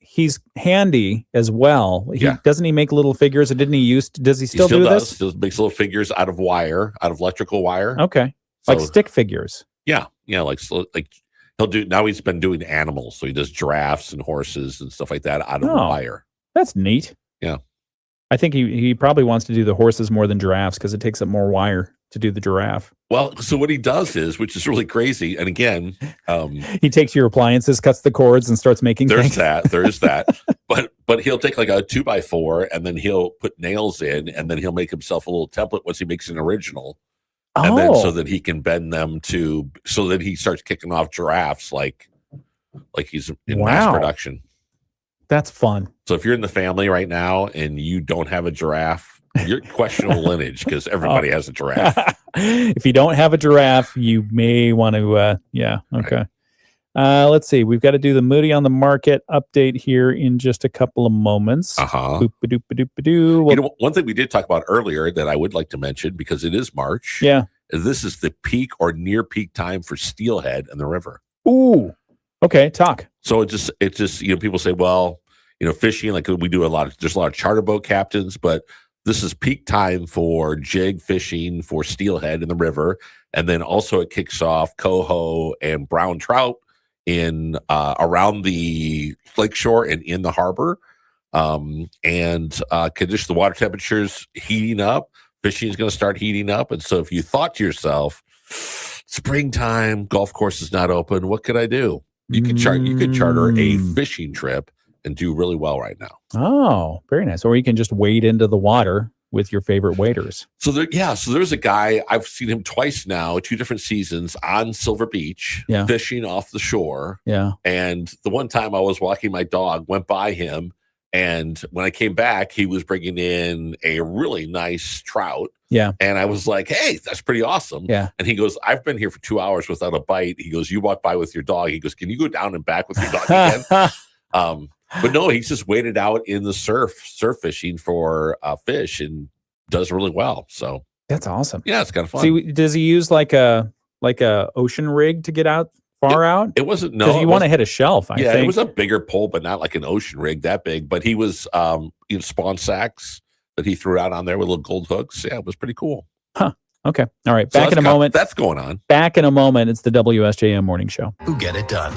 he's handy as well. Doesn't he make little figures? Or didn't he does he still do this? Still makes little figures out of electrical wire. Okay. Like stick figures. Yeah. Yeah. Like he'll do, now he's been doing animals. So he does giraffes and horses and stuff like that out of wire. That's neat. Yeah. I think he probably wants to do the horses more than giraffes because it takes up more wire to do the giraffe. Well, so what he does is, which is really crazy, and again, he takes your appliances, cuts the cords, and starts making things. There is that. But he'll take like a 2x4 and then he'll put nails in, and then he'll make himself a little template once he makes an original. And then so that he can bend them so that he starts kicking off giraffes like he's in mass production. That's fun. So if you're in the family right now and you don't have a giraffe, you're questionable lineage because everybody has a giraffe. If you don't have a giraffe, you may want to, okay. Right. Let's see. We've got to do the Moody on the Market update here in just a couple of moments. One thing we did talk about earlier that I would like to mention, because it is March. Yeah. Is this is the peak or near peak time for steelhead in the river. Ooh. Okay. Talk. So it just, people say, well, fishing, like we do there's a lot of charter boat captains, but this is peak time for jig fishing for steelhead in the river. And then also it kicks off coho and brown trout in around the lakeshore and in the harbor. The water temperatures heating up, fishing is going to start heating up. And so if you thought to yourself, springtime, golf course is not open, what could I do? You could charter a fishing trip and do really well right now. Oh, very nice. Or you can just wade into the water with your favorite waders. So there's a guy, I've seen him twice now, 2 different seasons on Silver Beach, fishing off the shore. Yeah. And the one time I was walking my dog, went by him, and when I came back, he was bringing in a really nice trout. Yeah. And I was like, hey, that's pretty awesome. Yeah. And he goes, I've been here for 2 hours without a bite. He goes, you walked by with your dog. He goes, can you go down and back with your dog again? But no, he's just waded out in the surf fishing for fish and does really well. So that's awesome. Yeah, it's kind of fun. See, does he use like a ocean rig to get out far out? It wasn't, no. Because you want to hit a shelf, I think. It was a bigger pole, but not like an ocean rig that big. But he was spawn sacks that he threw out on there with little gold hooks. Yeah, it was pretty cool. Huh. Okay. All right. So Back in a moment. That's going on. Back in a moment. It's the WSJM Morning Show. Who get it done?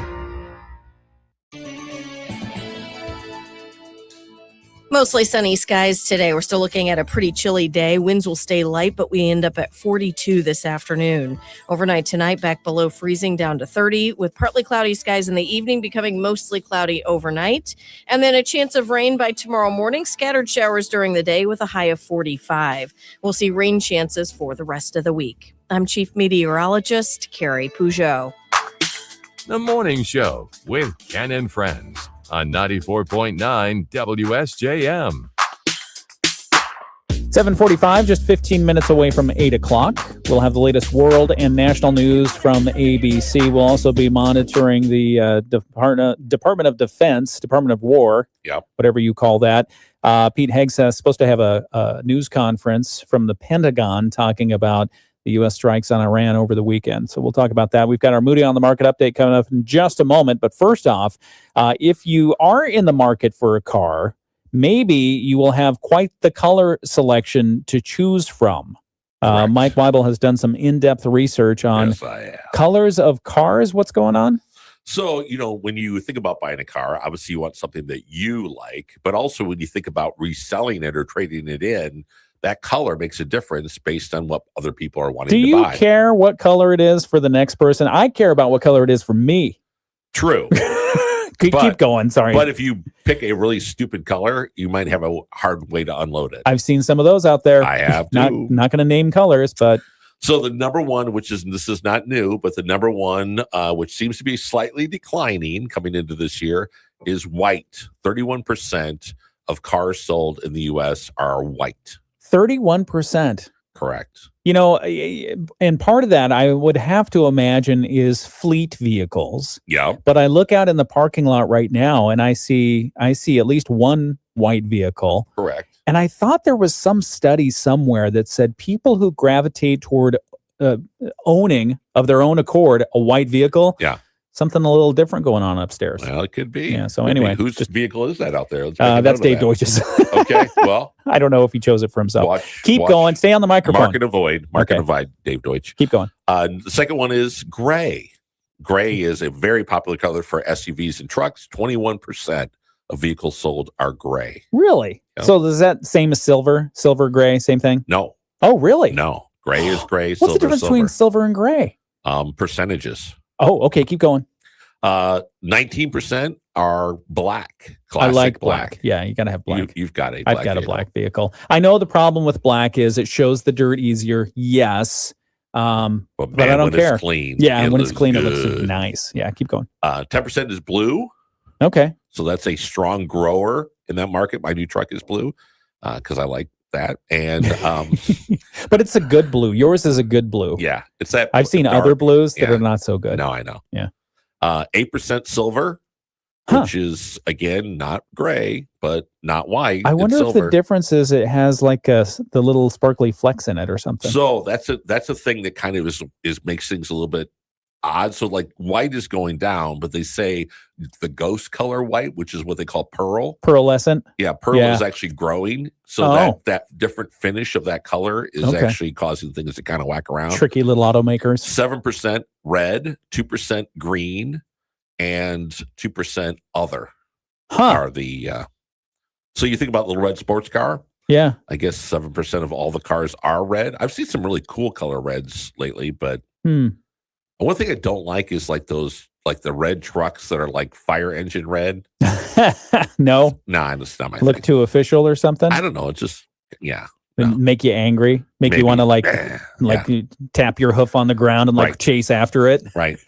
Mostly sunny skies today. We're still looking at a pretty chilly day. Winds will stay light, but we end up at 42 this afternoon. Overnight tonight, back below freezing down to 30, with partly cloudy skies in the evening, becoming mostly cloudy overnight. And then a chance of rain by tomorrow morning, scattered showers during the day with a high of 45. We'll see rain chances for the rest of the week. I'm Chief Meteorologist Carrie Peugeot. The Morning Show with Ken and Friends on 94.9 WSJM. 7:45, just 15 minutes away from 8 o'clock. We'll have the latest world and national news from ABC. We'll also be monitoring the Department of Defense, Department of War, whatever you call that. Pete Hegseth is supposed to have a news conference from the Pentagon talking about the U.S. strikes on Iran over the weekend. So we'll talk about that. We've got our Moody on the Market update coming up in just a moment. But first off, if you are in the market for a car, maybe you will have quite the color selection to choose from. Mike Weibel has done some in-depth research on colors of cars. What's going on? So, when you think about buying a car, obviously you want something that you like, but also when you think about reselling it or trading it in, that color makes a difference based on what other people are wanting to buy. Do you care what color it is for the next person? I care about what color it is for me. True. Keep going. Sorry. But if you pick a really stupid color, you might have a hard way to unload it. I've seen some of those out there. I have too. Not going to name colors, but. So the number one, this is not new, but the number one, which seems to be slightly declining coming into this year, is white. 31% of cars sold in the U.S. are white. 31%. Correct. And part of that I would have to imagine is fleet vehicles. Yeah. But I look out in the parking lot right now and I see at least one white vehicle. Correct. And I thought there was some study somewhere that said people who gravitate toward owning of their own accord a white vehicle. Yeah. Something a little different going on upstairs. Well, it could be. Yeah. So anyway, whose vehicle is that out there? That's Dave Deutsch's. Okay. Well, I don't know if he chose it for himself. Keep going. Stay on the microphone. Mark and avoid. Dave Deutsch. Keep going. The second one is gray. Gray is a very popular color for SUVs and trucks. 21% of vehicles sold are gray. Really? Yep. So is that same as silver? Silver, gray, same thing? No. Oh, really? No. Gray is gray. What's silver, the difference between silver and gray? Percentages. Oh, okay. Keep going. 19% are black. I like black. Yeah, you got to have black. You've got a black I've got a black vehicle. I know the problem with black is it shows the dirt easier. Yes. But I don't care. It's clean. Yeah, and when it's clean, good. It looks nice. Yeah, keep going. 10% is blue. Okay. So that's a strong grower in that market. My new truck is blue because I like that. And but it's a good blue. Yours is a good blue. Yeah. It's that I've seen dark. other blues that are not so good. No, I know. Yeah. 8% silver, which is again not gray, but not white. I wonder if the difference is it has like the little sparkly flecks in it or something. So that's a thing that kind of is makes things a little bit odd. So like white is going down, but they say the ghost color white, which is what they call pearl. Pearlescent. Yeah, pearl is actually growing. So that different finish of that color is actually causing things to kind of whack around. Tricky little automakers. 7% red, 2% green, and 2% other are the so you think about the little red sports car. Yeah. I guess 7% of all the cars are red. I've seen some really cool color reds lately, but one thing I don't like is like those, like the red trucks that are like fire engine red. No. Nah, it's not my Look thing. too official or something? I don't know. It's just, yeah. Make you angry? Make you want to you tap your hoof on the ground and chase after it? Right.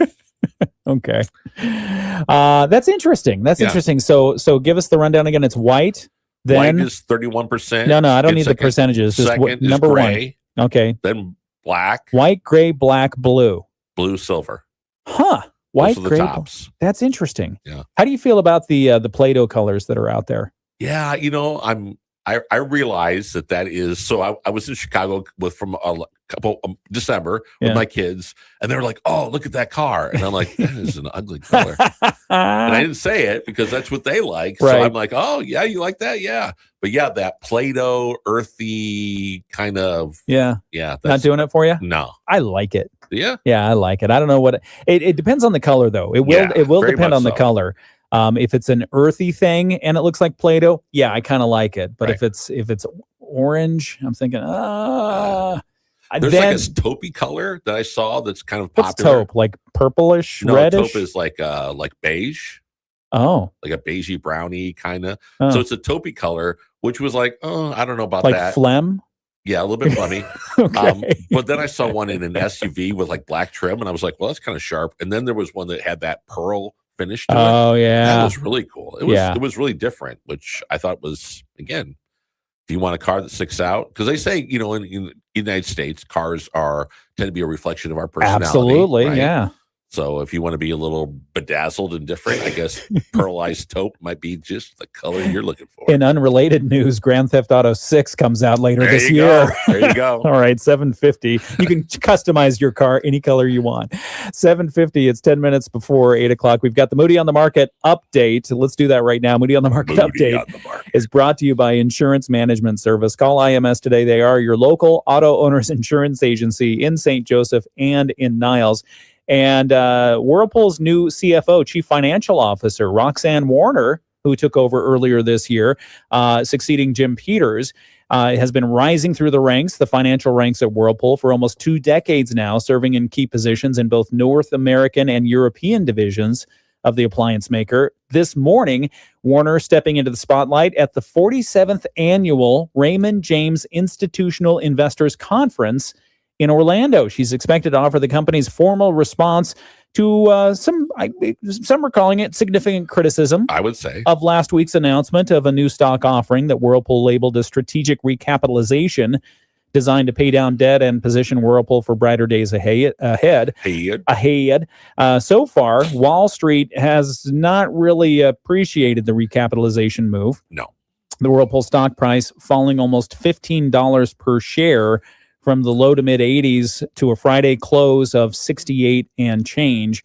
Okay. That's interesting. That's interesting. So give us the rundown again. It's white. Then white is 31%. No, I don't need the percentages. Just second number is gray. one. Okay. Then black. White, gray, black, blue. Blue, silver. Huh. White, Those are the gray. tops. That's interesting. Yeah. How do you feel about the Play-Doh colors that are out there? Yeah, I realize that is so. I was in Chicago from couple December Yeah. with my kids, and they were like, "Oh, look at that car," and I'm like, "That is an ugly color." And I didn't say it because that's what they like. So Right. I'm like, "Oh yeah, you like that? Yeah." But yeah, that Play-Doh, earthy kind of Yeah. yeah. Not doing it for you? No. I like it. Yeah. Yeah, I like it. I don't know what it depends on the color though. It Yeah, will very depend much on the so. color. If it's an earthy thing and it looks like Play-Doh, yeah, I kind of like it. But Right. if it's orange, I'm thinking, There's then, like a taupey color that I saw that's kind of what's popular. taupe? Like purplish, No, reddish? taupe is like beige, Oh, like a beigey brownie kind of. Oh. So it's a taupey color, which was like, oh, I don't know about like that. phlegm? Yeah, a little bit funny. Okay. But then I saw one in an SUV with like black trim, and I was like, well, that's kind of sharp. And then there was one that had that pearl finish to it. Oh That yeah. was really cool. It was really different, which I thought was, again, if you want a car that sticks out, because they say, in the United States, cars tend to be a reflection of our personality. Absolutely, right? yeah. So if you want to be a little bedazzled and different, I guess pearlized taupe might be just the color you're looking for. In unrelated news, Grand Theft Auto 6 comes out later There this you year. go. There you go. All right, 7:50. You can customize your car any color you want. 7:50. It's 10 minutes before 8 o'clock. We've got the Moody on the Market update. Let's do that right now. Moody on the Market update is brought to you by Insurance Management Service. Call IMS today. They are your local auto owners insurance agency in St. Joseph and in Niles. And Whirlpool's new CFO, Chief Financial Officer, Roxanne Warner, who took over earlier this year, succeeding Jim Peters, has been rising through the ranks, the financial ranks at Whirlpool, for almost 2 decades now, serving in key positions in both North American and European divisions of the appliance maker. This morning, Warner stepping into the spotlight at the 47th Annual Raymond James Institutional Investors Conference in Orlando. She's expected to offer the company's formal response to some are calling it significant criticism, I would say, of last week's announcement of a new stock offering that Whirlpool labeled a strategic recapitalization designed to pay down debt and position Whirlpool for brighter days ahead. So far, Wall Street has not really appreciated the recapitalization move. No. The Whirlpool stock price falling almost $15 per share from the low to mid 80s to a Friday close of 68 and change.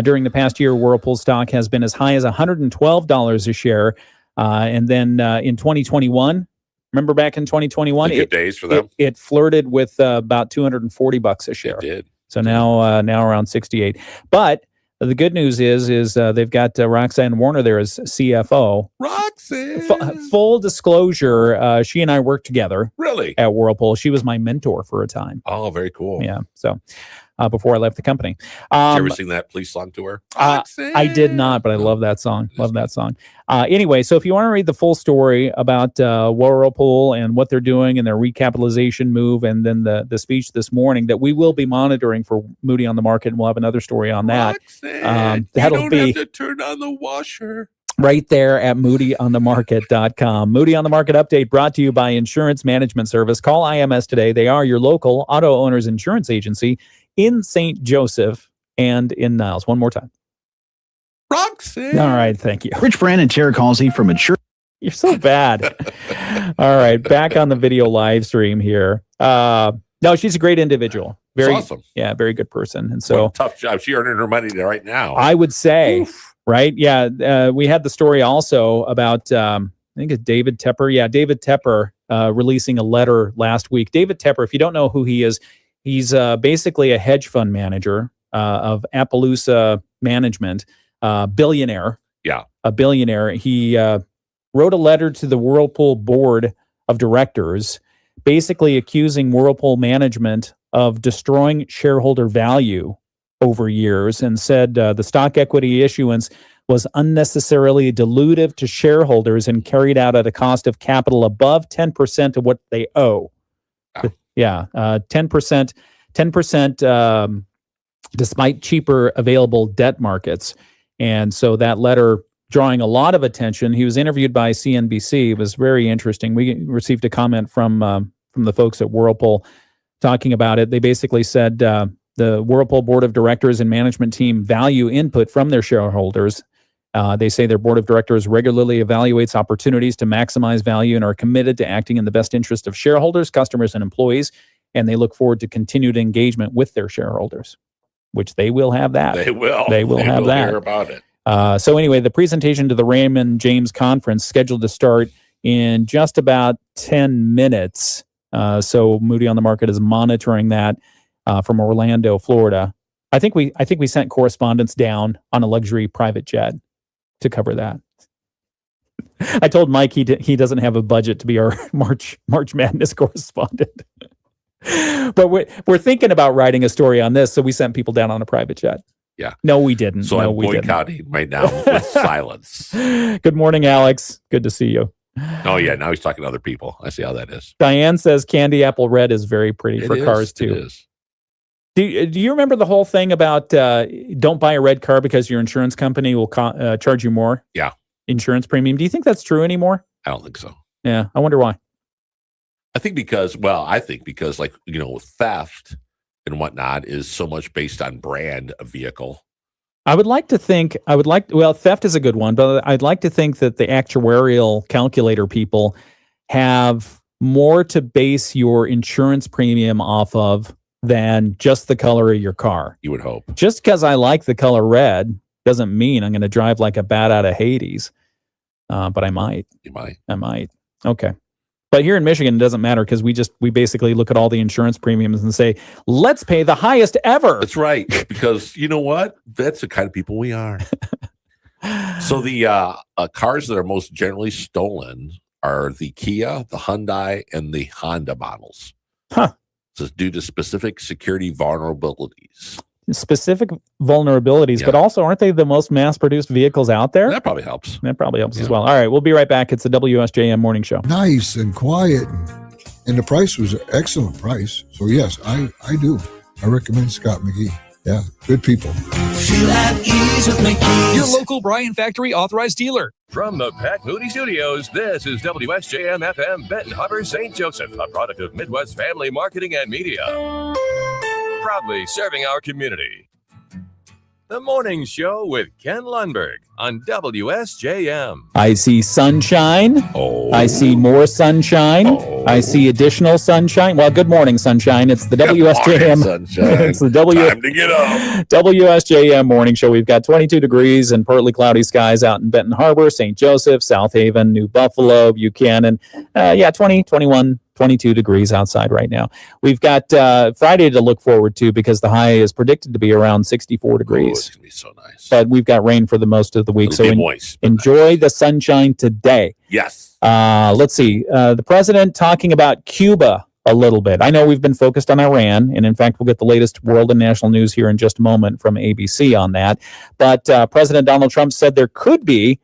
During the past year, Whirlpool stock has been as high as $112 a share. And then in 2021, remember back in 2021, good days for them. It flirted with about $240 a share. It did. So now around 68. But the good news is they've got Roxanne Warner there as CFO. Roxanne. Full disclosure, she and I worked together. Really? At Whirlpool. She was my mentor for a time. Oh, very cool. Yeah. So before I left the company. Did you ever sing that Police song to her? I did not, but I love that song. Love that song. Anyway, so if you want to read the full story about Whirlpool and what they're doing and their recapitalization move, and then the speech this morning that we will be monitoring for Moody on the Market, and we'll have another story on that. That'll you don't have to turn on the washer. Right there at moodyonthemarket.com. Moody on the Market update brought to you by Insurance Management Service. Call IMS today. They are your local auto owners insurance agency in St. Joseph and in Niles. One more time. Roxanne. All right. Thank you. Rich Brand and Tara Halsey from Insurance. You're so bad. All right. Back on the video live stream here. No, she's a great individual. Very awesome. Yeah, very good person. And so tough job. She earning her money right now. I would say. Oof. Right. Yeah. We had the story also about, I think it's David Tepper. Yeah. David Tepper releasing a letter last week. David Tepper, if you don't know who he is, he's basically a hedge fund manager of Appaloosa Management, billionaire. Yeah. A billionaire. He wrote a letter to the Whirlpool board of directors, basically accusing Whirlpool management of destroying shareholder value over years, and said the stock equity issuance was unnecessarily dilutive to shareholders and carried out at a cost of capital above 10% of what they owe. Oh. Yeah, 10%, despite cheaper available debt markets. And so that letter drawing a lot of attention. He was interviewed by CNBC. It was very interesting. We received a comment from the folks at Whirlpool talking about it. They basically said, the Whirlpool board of directors and management team value input from their shareholders. They say their board of directors regularly evaluates opportunities to maximize value and are committed to acting in the best interest of shareholders, customers, and employees. and they look forward to continued engagement with their shareholders, which they will have that. They will. They will have that. Hear about it. So anyway, the presentation to the Raymond James Conference scheduled to start in just about 10 minutes. So Moody on the Market is monitoring that from Orlando, Florida. I think we sent correspondents down on a luxury private jet to cover that. I told Mike he doesn't have a budget to be our March Madness correspondent. But we're thinking about writing a story on this, so we sent people down on a private jet. Yeah. No, we didn't. So no, I'm we boycotting didn't. right now with silence. Good morning, Alex. Good to see you. Oh, yeah. Now he's talking to other people. I see how that is. Diane says candy apple red is very pretty for cars, too. It is. Do you remember the whole thing about don't buy a red car because your insurance company will charge you more? Yeah. Insurance premium. Do you think that's true anymore? I don't think so. Yeah. I wonder why. I think because like, theft and whatnot is so much based on brand of vehicle. Well, theft is a good one, but I'd like to think that the actuarial calculator people have more to base your insurance premium off of than just the color of your car. You would hope. Just because I like the color red doesn't mean I'm going to drive like a bat out of Hades. But I might. You might. I might. Okay. But here in Michigan, it doesn't matter because we basically look at all the insurance premiums and say, let's pay the highest ever. That's right. Because you know what? That's the kind of people we are. So the cars that are most generally stolen are the Kia, the Hyundai, and the Honda models. Huh. So it's due to specific security vulnerabilities. Specific vulnerabilities, Yeah. but also aren't they the most mass-produced vehicles out there? That probably helps. That probably helps as well. All right, we'll be right back. It's the WSJM Morning Show. Nice and quiet, and the price was an excellent price. So yes, I do. I recommend Scott McGee. Yeah, good people. Feel at ease with McGee's. Your local Bryan Factory authorized dealer. From the Pat Moody Studios, this is WSJM FM Benton Harbor, St. Joseph, a product of Midwest Family Marketing and Media. Proudly serving our community. The Morning Show with Ken Lundberg on WSJM. I see sunshine. Oh. I see more sunshine. Oh. I see additional sunshine. Well, good morning, sunshine. It's the WSJM. Sunshine. It's the Time to get up. WSJM Morning Show. We've got 22 degrees and partly cloudy skies out in Benton Harbor, St. Joseph, South Haven, New Buffalo, Buchanan. 20, 21, 22 degrees outside right now. We've got Friday to look forward to because the high is predicted to be around 64 degrees. Oh, it's going to be so nice. But we've got rain for the most of the week. It'll be moist, but enjoy the sunshine today. Yes. Let's see. The president talking about Cuba a little bit. I know we've been focused on Iran, and in fact, we'll get the latest world and national news here in just a moment from ABC on that. But President Donald Trump said there could be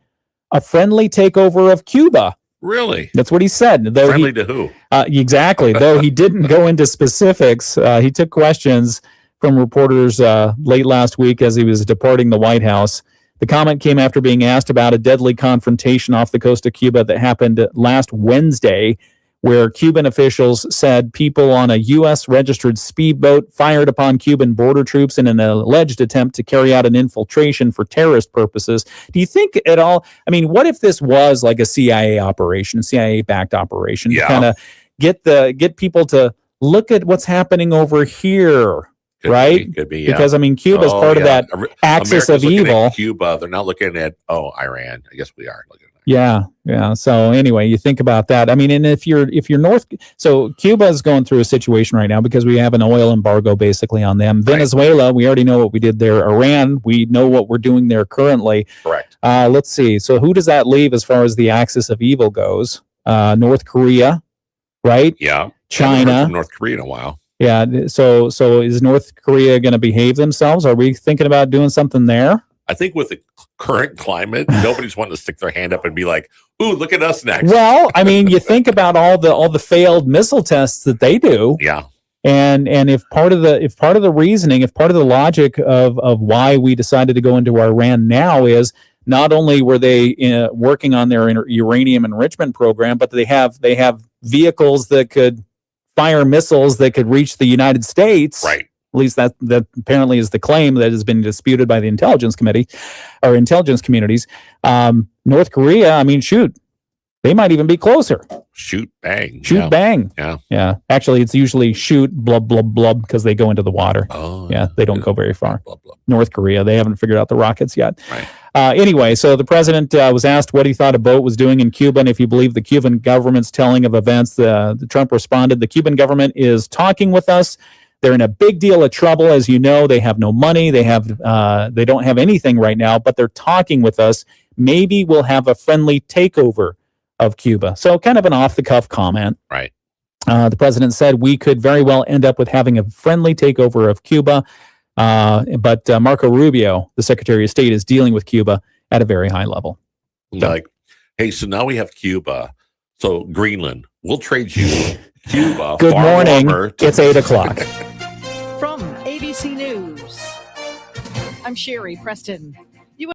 a friendly takeover of Cuba. Really? That's what he said. Friendly to who? Exactly. Though he didn't go into specifics, he took questions from reporters late last week as he was departing the White House. The comment came after being asked about a deadly confrontation off the coast of Cuba that happened last Wednesday, where Cuban officials said people on a U.S. registered speedboat fired upon Cuban border troops in an alleged attempt to carry out an infiltration for terrorist purposes. Do you think at all, what if this was like a CIA operation, CIA-backed operation, to kind of get people to look at what's happening over here? Could be, yeah. Because Cuba's part of that axis America's of evil. At Cuba, they're not looking at Iran. I guess we are looking at Yeah. So anyway, you think about that. And if you're so Cuba is going through a situation right now because we have an oil embargo basically on them. Venezuela, we already know what we did there. Iran, we know what we're doing there currently. Correct. Let's see. So who does that leave as far as the axis of evil goes? North Korea, right? Yeah. China. From North Korea in a while. Yeah. So is North Korea going to behave themselves? Are we thinking about doing something there? I think with the current climate, nobody's wanting to stick their hand up and be like, "Ooh, look at us next." Well, you think about all the failed missile tests that they do. Yeah. And if part of the reasoning, if part of the logic of why we decided to go into Iran now is not only were they working on their uranium enrichment program, but they have vehicles that could fire missiles that could reach the United States. Right. At least that apparently is the claim that has been disputed by the intelligence committee or intelligence communities. North Korea, They might even be closer. Shoot, bang. Shoot, bang. Yeah. Yeah. Actually, it's usually shoot, blub, blub, blub, because they go into the water. Oh. Yeah, they don't go very far. Blub, blub. North Korea, they haven't figured out the rockets yet. Right. Anyway, so the president was asked what he thought a boat was doing in Cuba, and if you believe the Cuban government's telling of events, the Trump responded, the Cuban government is talking with us. They're in a big deal of trouble. As you know, they have no money. They don't have anything right now, but they're talking with us. Maybe we'll have a friendly takeover of Cuba. So kind of an off-the-cuff comment. Right. The president said we could very well end up with having a friendly takeover of Cuba. But Marco Rubio, the Secretary of State, is dealing with Cuba at a very high level. Like, hey, so now we have Cuba. So Greenland, we'll trade you Cuba. Good morning. It's 8 o'clock. From ABC News, I'm Sherry Preston.